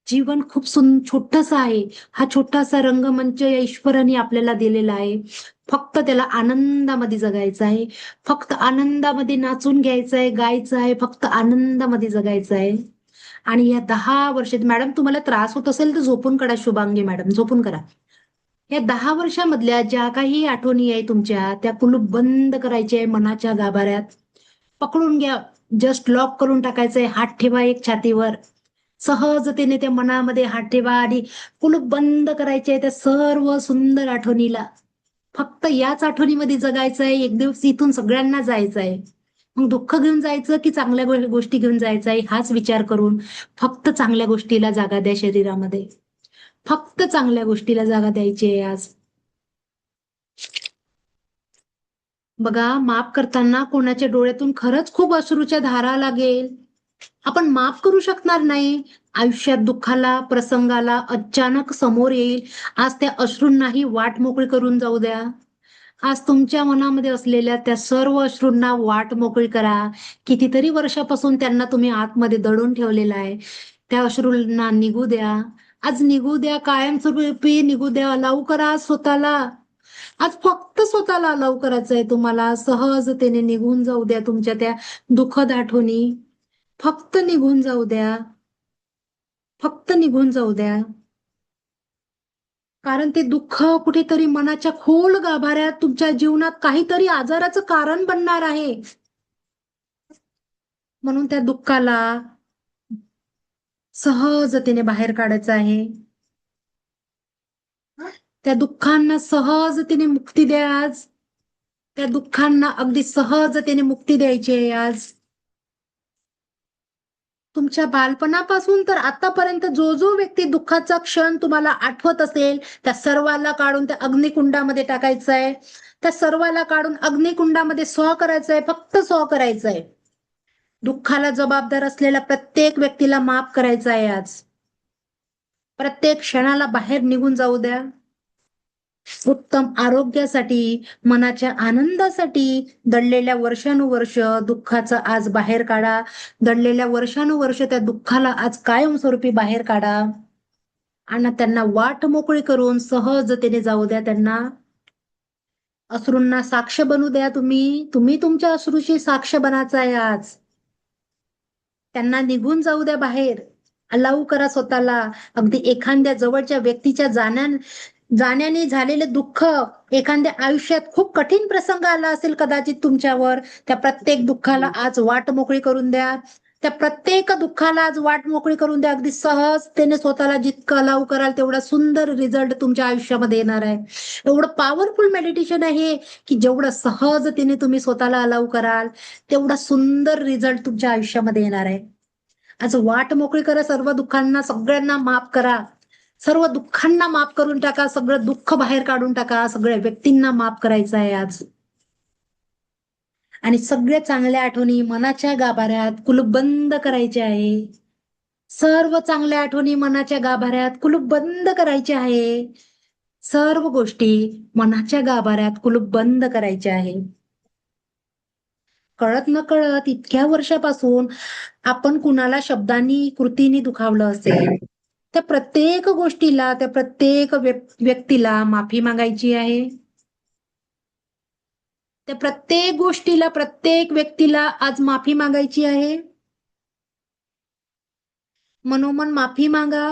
जीवन खूप छोटस आहे. हा छोटासा रंगमंच या ईश्वराने आपल्याला दिलेला आहे. फक्त त्याला आनंदामध्ये जगायचं आहे. फक्त आनंदामध्ये नाचून घ्यायचं आहे, गायचं आहे. फक्त आनंदामध्ये जगायचं आहे. आणि या 10 वर्षात मॅडम तुम्हाला त्रास होत असेल तर झोपून काढा. शुभांगी मॅडम झोपून करा. या 10 वर्षामधल्या ज्या काही आठवणी आहे तुमच्या, त्या कुलूप बंद करायच्या आहे मनाच्या गाभाऱ्यात. पकडून घ्या, जस्ट लॉक करून टाकायचंय. हात ठेवा एक छातीवर, सहजतेने त्या मनामध्ये हात ठेवा आणि कुलूप बंद करायचे आहे त्या सर्व सुंदर आठवणीला. फक्त याच आठवणीमध्ये जगायचं आहे. एक दिवस इथून सगळ्यांना जायचं आहे. मग दुःख घेऊन जायचं की चांगल्या गोष्टी घेऊन जायचं आहे, हाच विचार करून फक्त चांगल्या गोष्टीला जागा द्या शरीरामध्ये. फक्त चांगल्या गोष्टीला जागा द्यायची आहे आज. बघा, माफ करताना कोणाच्या डोळ्यातून खरंच खूप अश्रूच्या धारा लागेल. आपण माफ करू शकणार नाही. आयुष्यात दुःखाला, प्रसंगाला अचानक समोर येईल. आज त्या अश्रूंनाही वाट मोकळी करून जाऊ द्या. आज तुमच्या मनामध्ये असलेल्या त्या सर्व अश्रूंना वाट मोकळी करा. कितीतरी वर्षापासून त्यांना तुम्ही आतमध्ये दडून ठेवलेला आहे. त्या अश्रूंना निघू द्या. आज निघू द्या, कायमस्वरूपी निघू द्या. अलाऊ करा स्वतःला. आज फक्त स्वतःला अलाऊ करायचंय तुम्हाला. सहजतेने निघून जाऊ द्या तुमच्या त्या दुःखद आठवणी. फक्त निघून जाऊ द्या. फक्त निघून जाऊ द्या. कारण ते दुःख कुठेतरी मनाच्या खोल गाभाऱ्यात तुमच्या जीवनात काहीतरी आजाराचं कारण बनणार आहे. म्हणून त्या दुःखाला सहजतेने बाहेर काढायचं आहे. त्या दुःखांना सहजतेने मुक्ती द्या आज. त्या दुःखांना अगदी सहजतेने मुक्ती द्यायची आहे आज. तुमच्या बालपणापासून तर आतापर्यंत जो जो व्यक्ती दुःखाचा क्षण तुम्हाला आठवत असेल, त्या सर्वाला काढून त्या अग्निकुंडामध्ये टाकायचंय. त्या सर्वाला काढून अग्निकुंडामध्ये स्व करायचंय. फक्त स्व करायचंय. दुःखाला जबाबदार असलेल्या प्रत्येक व्यक्तीला माफ करायचं आहे आज. प्रत्येक क्षणाला बाहेर निघून जाऊ द्या. उत्तम आरोग्यासाठी, मनाच्या आनंदासाठी दडलेल्या वर्षानुवर्ष दुःखाचं आज बाहेर काढा. दडलेल्या वर्षानुवर्ष त्या दुःखाला आज कायमस्वरूपी बाहेर काढा. आणि त्यांना वाट मोकळी करून सहजतेने जाऊ द्या. त्यांना अश्रूंना साक्ष बनू द्या. तुम्ही तुमच्या अश्रूची साक्ष बनायचं आहे आज. त्यांना निघून जाऊ द्या बाहेर. अलाऊ करा स्वतःला. अगदी एखाद्या जवळच्या व्यक्तीच्या जाण्याने झालेले दुःख, एखाद्या आयुष्यात खूप कठीण प्रसंग आला असेल कदाचित तुमच्यावर, त्या प्रत्येक दुःखाला आज वाट मोकळी करून द्या. त्या प्रत्येक दुःखाला आज वाट मोकळी करून द्या. अगदी सहजतेने स्वतःला जितकं अलाऊ कराल तेवढा सुंदर रिझल्ट तुमच्या आयुष्यामध्ये येणार आहे. एवढं पॉवरफुल मेडिटेशन आहे की जेवढं सहजतेने तुम्ही स्वतःला अलाऊ कराल तेवढा सुंदर रिझल्ट तुमच्या आयुष्यामध्ये येणार आहे. आज वाट मोकळी करा. सर्व दुःखांना, सगळ्यांना माफ करा. सर्व दुःखांना माफ करून टाका. सगळं दुःख बाहेर काढून टाका. सगळ्या व्यक्तींना माफ करायचं आहे आज. आणि सगळ्या चांगल्या आठवणी मनाच्या गाभाऱ्यात कुलूप बंद करायचे आहे. सर्व चांगल्या आठवणी मनाच्या गाभाऱ्यात कुलूप बंद करायचे आहे. सर्व गोष्टी मनाच्या गाभाऱ्यात कुलूप बंद करायचे आहे. कळत न कळत इतक्या वर्षापासून आपण कुणाला शब्दांनी, कृतीने दुखावलं असेल, त्या प्रत्येक गोष्टीला, त्या प्रत्येक व्यक्तीला माफी मागायची आहे. त्या प्रत्येक गोष्टीला, प्रत्येक व्यक्तीला आज माफी मागायची आहे. मनोमन माफी मागा.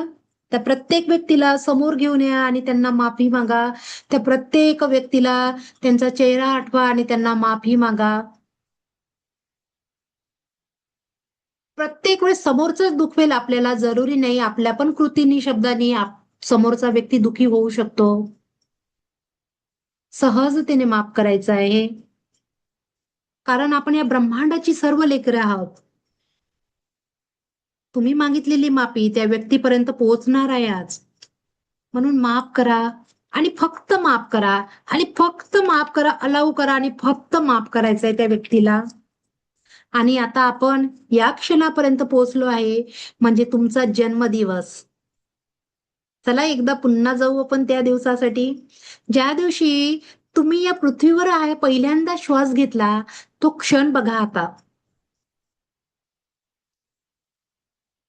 त्या प्रत्येक व्यक्तीला समोर घेऊन या आणि त्यांना माफी मागा. त्या प्रत्येक व्यक्तीला त्यांचा चेहरा आठवा आणि त्यांना माफी मागा. प्रत्येक वेळेस समोरच दुखवेल आपल्याला जरुरी नाही. आपल्या पण कृतीनी, शब्दांनी समोरचा व्यक्ती दुखी होऊ शकतो. सहजतेने माफ करायचं आहे. कारण आपण या ब्रह्मांडाची सर्व लेकरं आहोत. तुम्ही मागितलेली माफी त्या व्यक्तीपर्यंत पोहोचणार आहे आज. म्हणून माफ करा आणि फक्त माफ करा आणि फक्त माफ करा. अलाऊ करा आणि फक्त माफ करायचंय त्या व्यक्तीला. आणि आता आपण या क्षणापर्यंत पोहोचलो आहे म्हणजे तुमचा जन्मदिवस. चला एकदा पुन्हा जाऊ आपण त्या दिवसासाठी, ज्या दिवशी तुम्ही या पृथ्वीवर आहे पहिल्यांदा श्वास घेतला. तो क्षण बघा आता.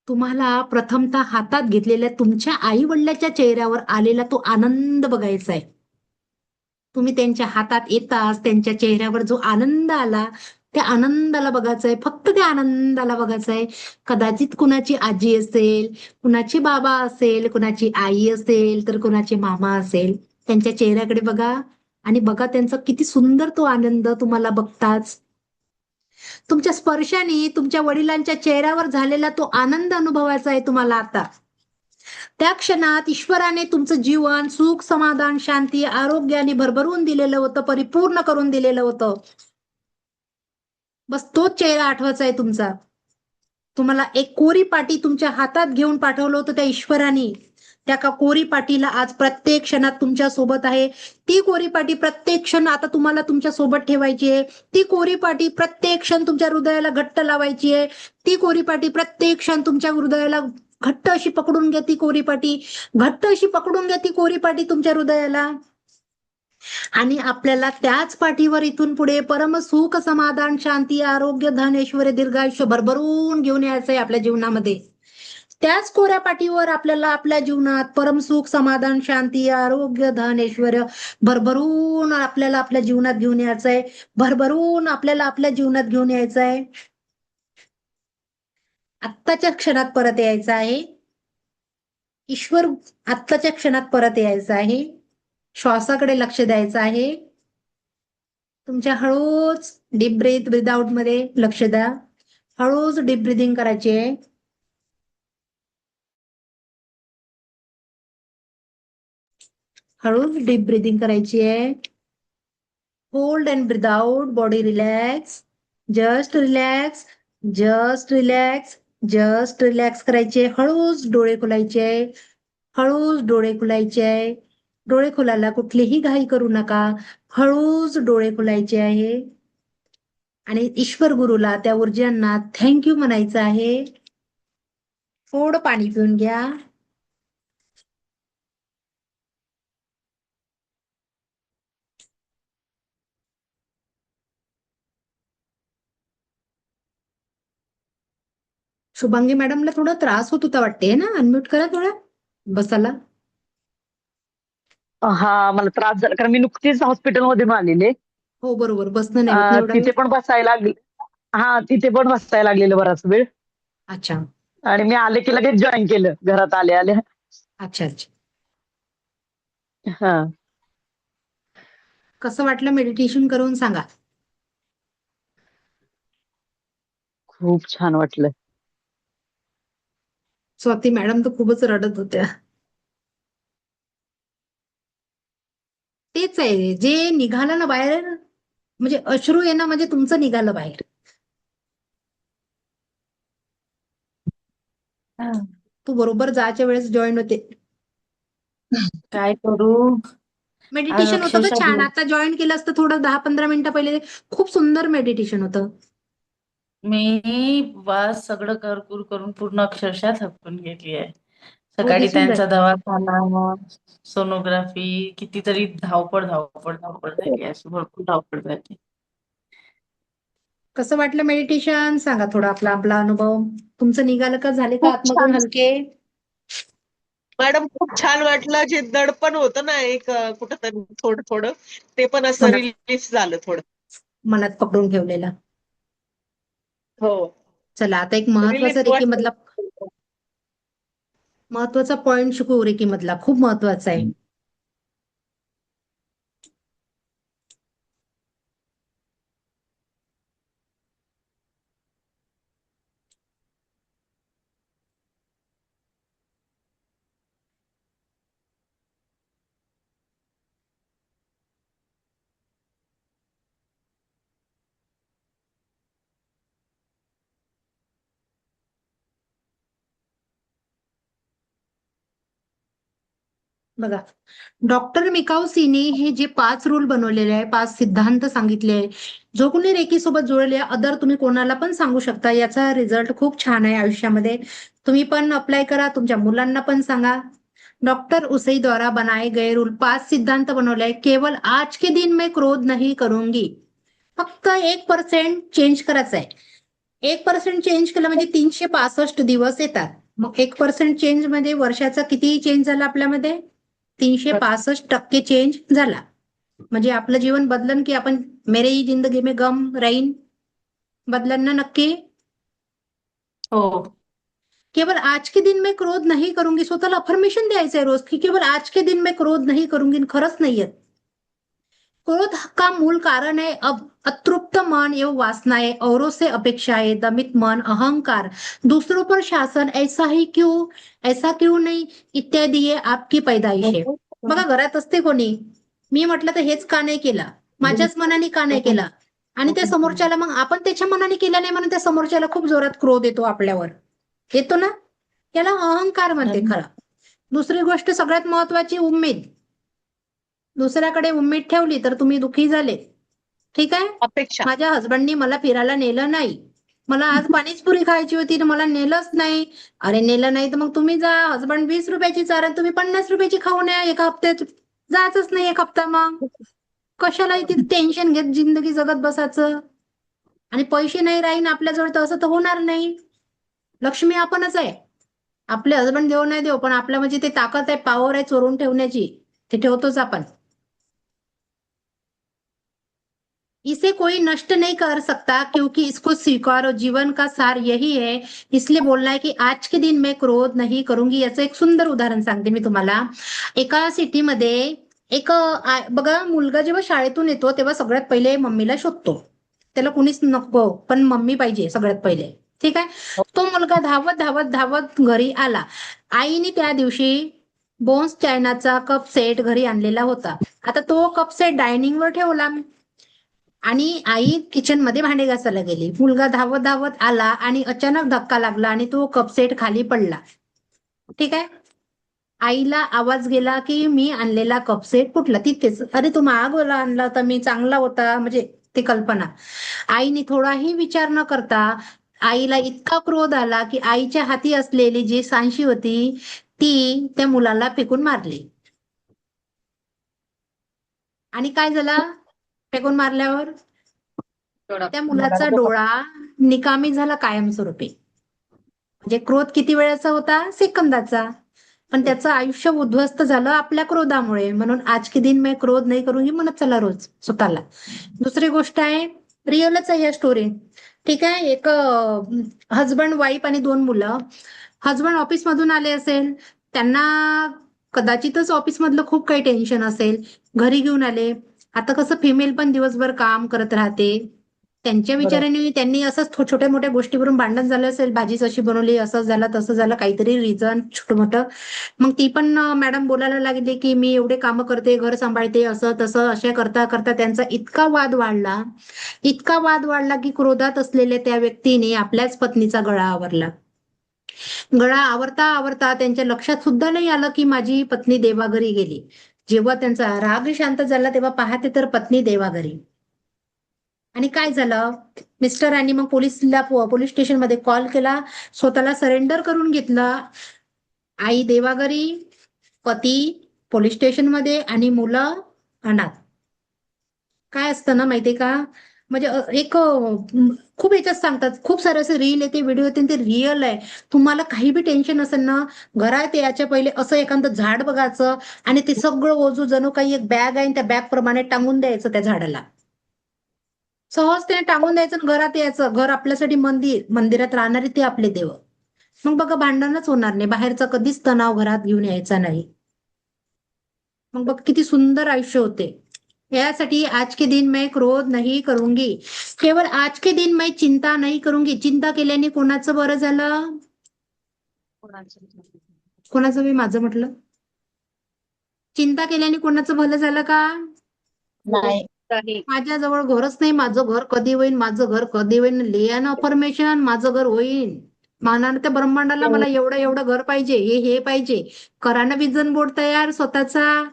तुम्हाला प्रथमतः हातात घेतलेल्या तुमच्या आई वडिलाच्या चेहऱ्यावर आलेला तो आनंद बघायचा आहे. तुम्ही त्यांच्या हातात येताच त्यांच्या चेहऱ्यावर जो आनंद आला त्या आनंदाला बघायचंय, फक्त त्या आनंदाला बघायचंय. कदाचित कुणाची आजी असेल, कुणाची बाबा असेल, कुणाची आई असेल, तर कुणाचे मामा असेल. त्यांच्या चेहऱ्याकडे बघा आणि बघा त्यांचा किती सुंदर तो आनंद तुम्हाला बघताच. तुमच्या स्पर्शाने तुमच्या वडिलांच्या चेहऱ्यावर झालेला तो आनंद अनुभवायचा आहे तुम्हाला आता. त्या क्षणात ईश्वराने तुमचं जीवन सुख, समाधान, शांती, आरोग्याने भरभरून दिलेलं होतं, परिपूर्ण करून दिलेलं होतं. बस तोच चेहरा आठवायचा आहे तुमचा. तुम्हाला एक कोरी पाटी तुमच्या हातात घेऊन पाठवलं होतं त्या ईश्वराने. त्या कोरी पाटीला आज प्रत्येक क्षणात तुमच्या सोबत आहे. ती कोरी पाटी प्रत्येक क्षण आता तुम्हाला तुमच्या सोबत ठेवायची आहे. ती कोरी पाटी प्रत्येक क्षण तुमच्या हृदयाला घट्ट लावायची आहे. ती कोरी पाटी प्रत्येक क्षण तुमच्या हृदयाला घट्ट अशी पकडून घ्या. ती कोरी पाटी घट्ट अशी पकडून घ्या. ती कोरी पाटी तुमच्या हृदयाला. आणि आपल्याला त्याच पाठीवर इथून पुढे परम सुख, समाधान, शांती, आरोग्य, धन, ऐश्वर्य, दीर्घायुष्य भरभरून घेऊन यायचंय आपल्या जीवनामध्ये. त्याच कोऱ्या पाठीवर आपल्याला आपल्या जीवनात परम सुख, समाधान, शांती, आरोग्य, धन, ऐश्वर्य भरभरून आपल्याला आपल्या जीवनात घेऊन यायचंय. भरभरून आपल्याला आपल्या जीवनात घेऊन यायचंय. आत्ताच्या क्षणात परत यायचं आहे. ईश्वर आत्ताच्या क्षणात परत यायचं आहे. श्वासाकडे लक्ष द्यायचं आहे. तुमच्या हळूच डीप ब्रीथ विदाउट मध्ये लक्ष द्या. हळूच डीप ब्रिदिंग करायची आहे. हळूच डीप ब्रिदिंग करायची आहे. Hold and breathe out. Body relax. Just relax. Just relax. Just relax करायचे. हळूच डोळे खुलायचे. हळूच डोळे खुलायचे. डोळे खुलायला कुठलीही घाई करू नका. हळूच डोळे खुलायचे आहे. आणि ईश्वर गुरुला, त्या ऊर्जांना थँक्यू म्हणायचं आहे. थोडं पाणी पिऊन घ्या. शुभांगी मॅडमला थोडा त्रास होत होता वाटते ना. अनम्यूट करा थोडा बसायला. हा, मला त्रास झाला कारण मी नुकतीच हॉस्पिटलमधून आलेले. हो बरोबर, बसणं नाही होत ना एवढा तिथे वेळ. पण बसायला लागले. हा, तिथे पण बसायला लागलेलं बराच वेळ. अच्छा आणि मी आले की लगेच जॉईन केलं घरात आल्या आल्या. अच्छा अच्छा. हा, कसं वाटलं मेडिटेशन करून सांगा. खूप छान वाटलं. स्वाती मॅडम तर खूपच रडत होत्या. तेच आहे जे निघालं ना बाहेर, म्हणजे अश्रू येणं म्हणजे तुमचं निघालं बाहेर. तू बरोबर जायच्या वेळेस जॉईन होते. काय करू आज मेडिटेशन होतं का अक्षरशः छान. आता जॉईन केलं असतं थोडं 10-15 मिनिटं पहिले. खूप सुंदर मेडिटेशन होतं. मी बस सगळं करकुर करून पूर्ण अक्षरशः थकून गेली आहे. हो सकाळी दिसून त्यांचा राहील. दवाखाना, सोनोग्राफी, कितीतरी धावपळ धावपळ धावपळ झाली. अशी भरपूर धावपळ झाली. कसं वाटलं मेडिटेशन सांगा थोडा आपला आपला अनुभव. तुमचं निघालं का, झाले का खूप आतमधून छान हलके. मॅडम, खूप छान वाटलं. जे दडपण होतं ना एक कुठंतरी थोडं थोडं, ते पण असं मनात रिलीफ झालं थोडं. मनात पकडून ठेवलेला. हो, चला आता एक महत्वाचा रिलीफ रेकी वाटलं. मधला महत्वाचा पॉइंट शिकू. रेकी मधला खूप महत्वाचा आहे. बघा, डॉक्टर मिकाऊसीने हे जे 5 रूल बनवलेले आहे, 5 सिद्धांत सांगितले आहे. जो कोणी रेकी सोबत जुळले, अदर तुम्ही कोणाला पण सांगू शकता. याचा रिझल्ट खूप छान आहे आयुष्यामध्ये. तुम्ही पण अप्लाय करा, तुमच्या मुलांना पण सांगा. डॉक्टर उसे द्वारा बनाए गए रूल 5 सिद्धांत बनवले आहे. केवल आज के दिन मैं क्रोध नहीं करूंगी. फक्त 1% चेंज करायचं आहे. 1% चेंज केलं म्हणजे 365 दिवस येतात. मग 1% चेंज मध्ये वर्षाचा किती चेंज झाला आपल्यामध्ये? 365% चेंज झाला. म्हणजे आपलं जीवन बदलन की आपण मेरे ही जिंदगी में गम राहीन, बदलन ना नक्की. हो. केवल आज के दिन में क्रोध नहीं करूंगी, स्वतःला अफर्मेशन द्यायचंय रोज की केवल आज के दिन में क्रोध नहीं करूंगी. खरंच नाहीये. क्रोध का मूल कारण है अब अतृप्त मन एवं वासनाएं, औरों से अपेक्षाएं, दमित मन, अहंकार, दूसरों पर शासन, ऐसा क्यों नहीं इत्यादी ये आपकी पैदाइश आहे. बघा घरात असते कोणी, मी म्हटलं तर हेच का नाही केला, माझ्याच मनाने का नाही केला, आणि त्या समोरच्याला मग आपण त्याच्या मनाने केला नाही म्हणून त्या समोरच्याला खूप जोरात क्रोध येतो आपल्यावर. येतो ना, याला अहंकार म्हणते खरा. दुसरी गोष्ट सगळ्यात महत्वाची, उमेद. दुसऱ्याकडे उमेद ठेवली तर तुम्ही दुःखी झाले. ठीक आहे. अपेक्षा. माझ्या हसबंडनी मला फिरायला नेलं नाही, मला आज पाणीपुरी खायची होती ना, मला नेलंच नाही. अरे नेलं नाही तर मग तुम्ही जा, हसबंड 20 रुपयाची चारण तुम्ही 50 रुपयाची खाऊन या एका हप्त्यात. जायचंच नाही एक हप्ता. मग कशाला इथे टेन्शन घेत जिंदगी जगत बसायचं. आणि पैसे नाही राहीन आपल्याजवळ तर असं तर होणार नाही. लक्ष्मी आपणच आहे. आपले हसबंड देव नाही देव, पण आपल्या म्हणजे ते ताकद आहे, पॉवर आहे चोरून ठेवण्याची, ते ठेवतोच आपण. इसे कोई नष्ट नहीं कर सकता क्योंकि इसको स्वीकारो, जीवन का सार यही है. इसलिए बोलना है की आज के दिन मैं क्रोध नहीं करूंगी. याचं एक सुंदर उदाहरण सांगते मी तुम्हाला. एका सिटीमध्ये एक बघा, मुलगा जेव्हा शाळेतून येतो तेव्हा सगळ्यात पहिले मम्मीला शोधतो. त्याला कुणीच नको, पण मम्मी पाहिजे सगळ्यात पहिले. ठीक आहे. तो मुलगा धावत धावत धावत घरी आला. आईने त्या दिवशी बोन्स चायनाचा कप सेट घरी आणलेला होता. आता तो कप सेट डायनिंगवर ठेवला आणि आई किचन मध्ये भांडे घासायला गेली. मुलगा धावत धावत आला आणि अचानक धक्का लागला आणि तो कप सेट खाली पडला. ठीक आहे. आईला आवाज गेला की मी आणलेला कप सेट कुठला, तिथेच. अरे तू महागवाला आणला होता, मी चांगला होता, म्हणजे ती कल्पना. आईने थोडाही विचार न करता, आईला इतका क्रोध आला की आईच्या हाती असलेली जी सांशी होती ती त्या मुलाला फेकून मारली. आणि काय झालं फेकून मारल्यावर? त्या मुलाचा डोळा निकामी झाला कायमस्वरूपी. म्हणजे क्रोध किती वेळाचा होता? सेकंदाचा. पण त्याचं आयुष्य उद्ध्वस्त झालं आपल्या क्रोधामुळे. म्हणून आज के दिन मैं क्रोध नाही करूंगी म्हणत चला रोज स्वतःला. दुसरी गोष्ट आहे, रिअलच आहे या स्टोरी. ठीक आहे. एक हजबंड वाईफ आणि 2 मुलं. हजबंड ऑफिस मधून आले असेल, त्यांना कदाचितच ऑफिस मधलं खूप काही टेन्शन असेल, घरी घेऊन आले. आता कसं फिमेल पण दिवसभर काम करत राहते, त्यांच्या विचाराने त्यांनी असंच छोट्या मोठ्या गोष्टीवरून भांडण झालं असेल, भाजीच अशी बनवली, असं झालं तसं झालं, काहीतरी रिझन छोटं मोठं. मग ती पण मॅडम बोलायला लागली की मी एवढे कामं करते, घर सांभाळते, असं तसं. अशा करता करता त्यांचा इतका वाद वाढला की क्रोधात असलेल्या त्या व्यक्तीने आपल्याच पत्नीचा गळा आवरला. गळा आवरता आवरता त्यांच्या लक्षात सुद्धा नाही आलं की माझी पत्नी देवाघरी गेली. जेव्हा त्यांचा राग शांत झाला तेव्हा पाहते तर पत्नी देवाघरी. आणि काय झालं, मिस्टरांनी मग पोलीस स्टेशनमध्ये कॉल केला, स्वतःला सरेंडर करून घेतलं. आई देवाघरी, पती पोलीस स्टेशनमध्ये आणि मुलं अनाथ. काय असतं ना माहितीये का, म्हणजे एक खूप याच्यात सांगतात, खूप सारे असे रील येते, व्हिडिओ येते, ते रिअल आहे. तुम्हाला काही बी टेन्शन असेल ना, घरात याच्या पहिले असं एखादं झाड बघायचं आणि ते सगळं ओझू जणू काही एक बॅग आहे, त्या बॅग प्रमाणे टांगून द्यायचं त्या झाडाला. सहजतेने टांगून द्यायचं आणि घरात यायचं. घर आपल्यासाठी मंदिरात राहणारे ते आपले देव. मग बघा भांडणच होणार नाही, बाहेरचा कधीच तणाव घरात घेऊन यायचा नाही. मग बघ किती सुंदर आयुष्य होते. यासाठी आज के दिन मैं क्रोध नहीं करूंगी. केवळ आज के दिन मैं चिंता नहीं करूंगी. चिंता केल्याने कोणाचं बरं झालं? कोणाचं मी माझं म्हटलं? चिंता केल्याने कोणाचं भलं झालं का? नाही. माझ्याजवळ घरच नाही, माझं घर कधी होईल, माझं घर कधी होईल. लिहा ना अफर्मेशन, माझं घर होईल. मानानं त्या ब्रह्मांडाला मला एवढं घर पाहिजे, हे पाहिजे. करा ना विजन बोर्ड तयार स्वतःचा.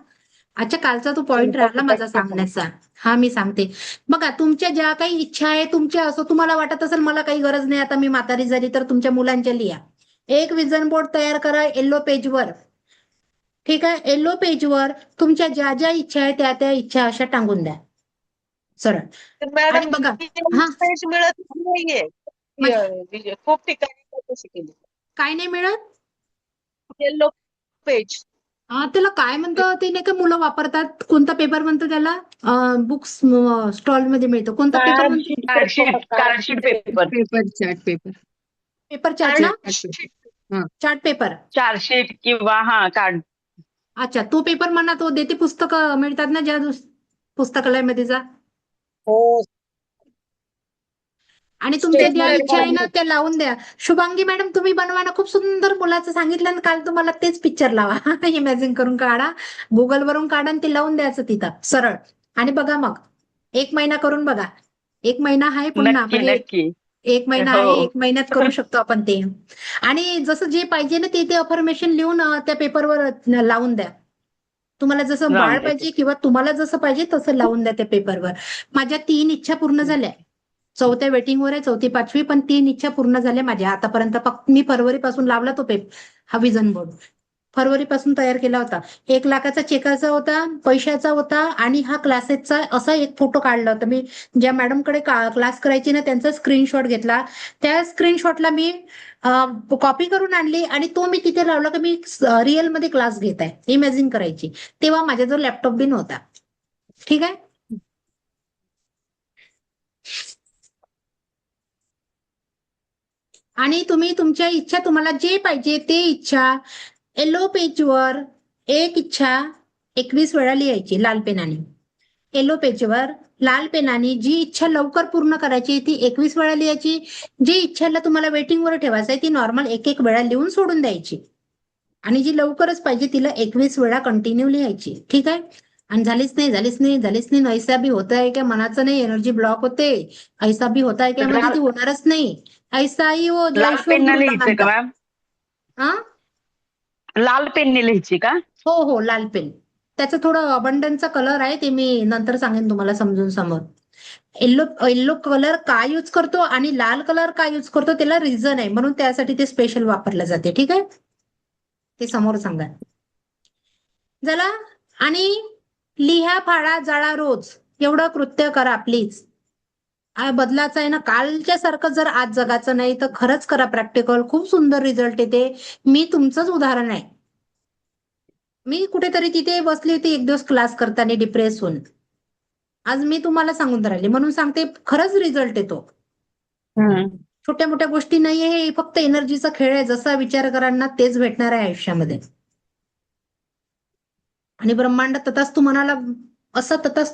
अच्छा, कालचा तो पॉइंट राहिला माझा सांगण्याचा. हा मी सांगते. बघा, तुमच्या ज्या काही इच्छा आहे तुमच्या, असं तुम्हाला वाटत असेल मला काही गरज नाही, आता मी म्हातारी झाली, तर तुमच्या मुलांच्या लिहा. एक विजन बोर्ड तयार करा येलो पेजवर. ठीक आहे. येलो पेजवर तुमच्या ज्या ज्या इच्छा आहे त्या इच्छा अशा टांगून द्या सरळ. तर मॅडम आणि बघा, हा. पेज मिळत नाहीये. खूप ठिकाणी चौकशी केली. काय नाही मिळत? Yellow page. त्याला काय म्हणतं ते नाही का मुलं वापरतात, कोणता पेपर म्हणतो त्याला? बुक्स स्टॉल मध्ये मिळतो, कोणता पेपर म्हणतो? Card sheet paper. Paper chart paper paper chart ना? हा चार्ट पेपर. चार्टशीट किंवा कार्ड. अच्छा, तो पेपर म्हणा, तो देते पुस्तकं मिळतात ना ज्या पुस्तकालयामध्ये जा. हो. आणि तुमच्या ज्या Stationery इच्छा आहे ना बनवून. त्या लावून द्या. शुभांगी मॅडम तुम्ही बनवा ना, खूप सुंदर मुलाचं सांगितलं आणि काल तुम्हाला तेच पिक्चर लावा. इमॅजिन करून काढा, गुगल वरून काढा आणि ते लावून द्यायचं तिथं सरळ. आणि बघा मग 1 महिना करून बघा. 1 महिना आहे पुन्हा नक्की म्हणजे नक्की. 1 महिना हो. आहे, 1 महिन्यात करू शकतो आपण ते. आणि जसं जे पाहिजे ना ते अफर्मेशन लिहून त्या पेपरवर लावून द्या. तुम्हाला जसं लावून बाळ द्या. पाहिजे किंवा तुम्हाला जसं पाहिजे तसं लावून द्या त्या पेपरवर. माझ्या 3 इच्छा पूर्ण झाल्या. 4थ्या वेटिंगवर आहे, 4थी 5वी, पण 3 इच्छा पूर्ण झाल्या माझ्या आतापर्यंत. फक्त मी फरवरीपासून लावला तो हा विजन बोर्ड. फरवरीपासून तयार केला होता. 1 लाखाचा चेकाचा होता, पैशाचा होता आणि हा क्लासेसचा असा एक फोटो काढला होता. मी ज्या मॅडमकडे क्लास करायची ना त्यांचा स्क्रीनशॉट घेतला. त्या स्क्रीनशॉटला मी कॉपी करून आणली आणि तो मी तिथे लावला की मी रिअल मध्ये क्लास घेत आहे, इमॅजिन करायची. तेव्हा माझ्याजवळ लॅपटॉप बी नव्हता. ठीक आहे. आणि तुम्ही तुमच्या इच्छा, तुम्हाला जे पाहिजे ते इच्छा येलो पेजवर एक इच्छा 21 वेळा लिहायची लाल पेनाने. येलो पेजवर लाल पेनाने जी इच्छा लवकर पूर्ण करायची ती 21 वेळा लिहायची. जी इच्छाला तुम्हाला वेटिंगवर ठेवायचं आहे ती नॉर्मल 1-1 वेळा लिहून सोडून द्यायची. आणि जी लवकरच पाहिजे तिला 21 वेळा कंटिन्यू लिहायची. ठीक आहे. आणि झालीच नाही, ऐसा भी होता है क्या मनाचं नाही, एनर्जी ब्लॉक होते. ऐसा भी होता है क्या म्हणजे ती होणारच नाही. ऐसा ही हो जो लाल ईश्वर पेनने गुरु का लिहायचे का मानता. मॅम? हा, लाल पेनने लिहायची का? हो लाल पेन. त्याचं थोडं अबंडनचा कलर आहे, ते मी नंतर सांगेन तुम्हाला समजून समोर. येल्लो कलर का यूज करतो आणि लाल कलर का यूज करतो त्याला रिझन आहे, म्हणून त्यासाठी ते स्पेशल वापरलं जाते. ठीक आहे, ते समोर सांगा. झाला. आणि लिहा, फाळा, जाळा रोज, एवढं कृत्य करा प्लीज. बदलाचं आहे ना, कालच्या सारखं जर आज जगाचं नाही तर खरंच करा प्रॅक्टिकल. खूप सुंदर रिझल्ट येते. मी तुमचंच उदाहरण आहे. मी कुठेतरी तिथे बसली होती एक दिवस क्लास करताना डिप्रेस होऊन. आज मी तुम्हाला सांगून राहिले म्हणून सांगते, खरंच रिझल्ट येतो. छोट्या मोठ्या गोष्टी नाहीये, हे फक्त एनर्जीचा खेळ आहे. जसा विचार कराल ना तेच भेटणार आहे आयुष्यामध्ये. आणि ब्रह्मांड तथास्तु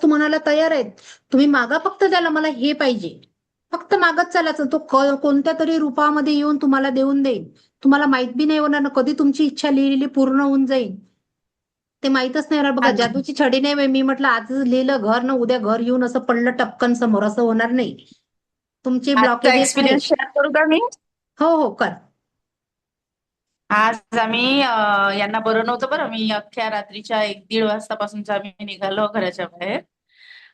म्हणायला तयार आहेत. तुम्ही मागा फक्त त्याला, मला हे पाहिजे. फक्त मागत चालायचं, तो कोणत्या तरी रूपामध्ये येऊन तुम्हाला देऊन देईल. तुम्हाला माहित बी नाही होणार ना कधी तुमची इच्छा लिहिलेली पूर्ण होऊन जाईल, ते माहितच नाही होणार. बघा, जादूची छडी नाही. मी म्हटलं आज लिहिलं घर ना उद्या घर येऊन असं पडलं टपकन समोर, असं होणार नाही. तुमचे आजचा ब्लॉकेजेस एक्सपिरियन्स शेअर करू का मी? हो कर. आज आम्ही यांना बरं नव्हतं बरं. मी अख्ख्या रात्रीच्या 1-1:30 वाजतापासूनच आम्ही निघालो घराच्या बाहेर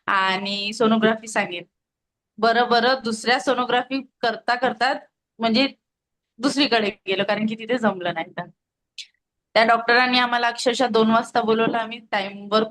आणि सोनोग्राफी सांगितली. बरं दुसऱ्या सोनोग्राफी करता म्हणजे दुसरीकडे गेलो, कारण की तिथे जमलं नाही. तर त्या डॉक्टरांनी आम्हाला अक्षरशः 2 वाजता बोलवलं. आम्ही टाइमवर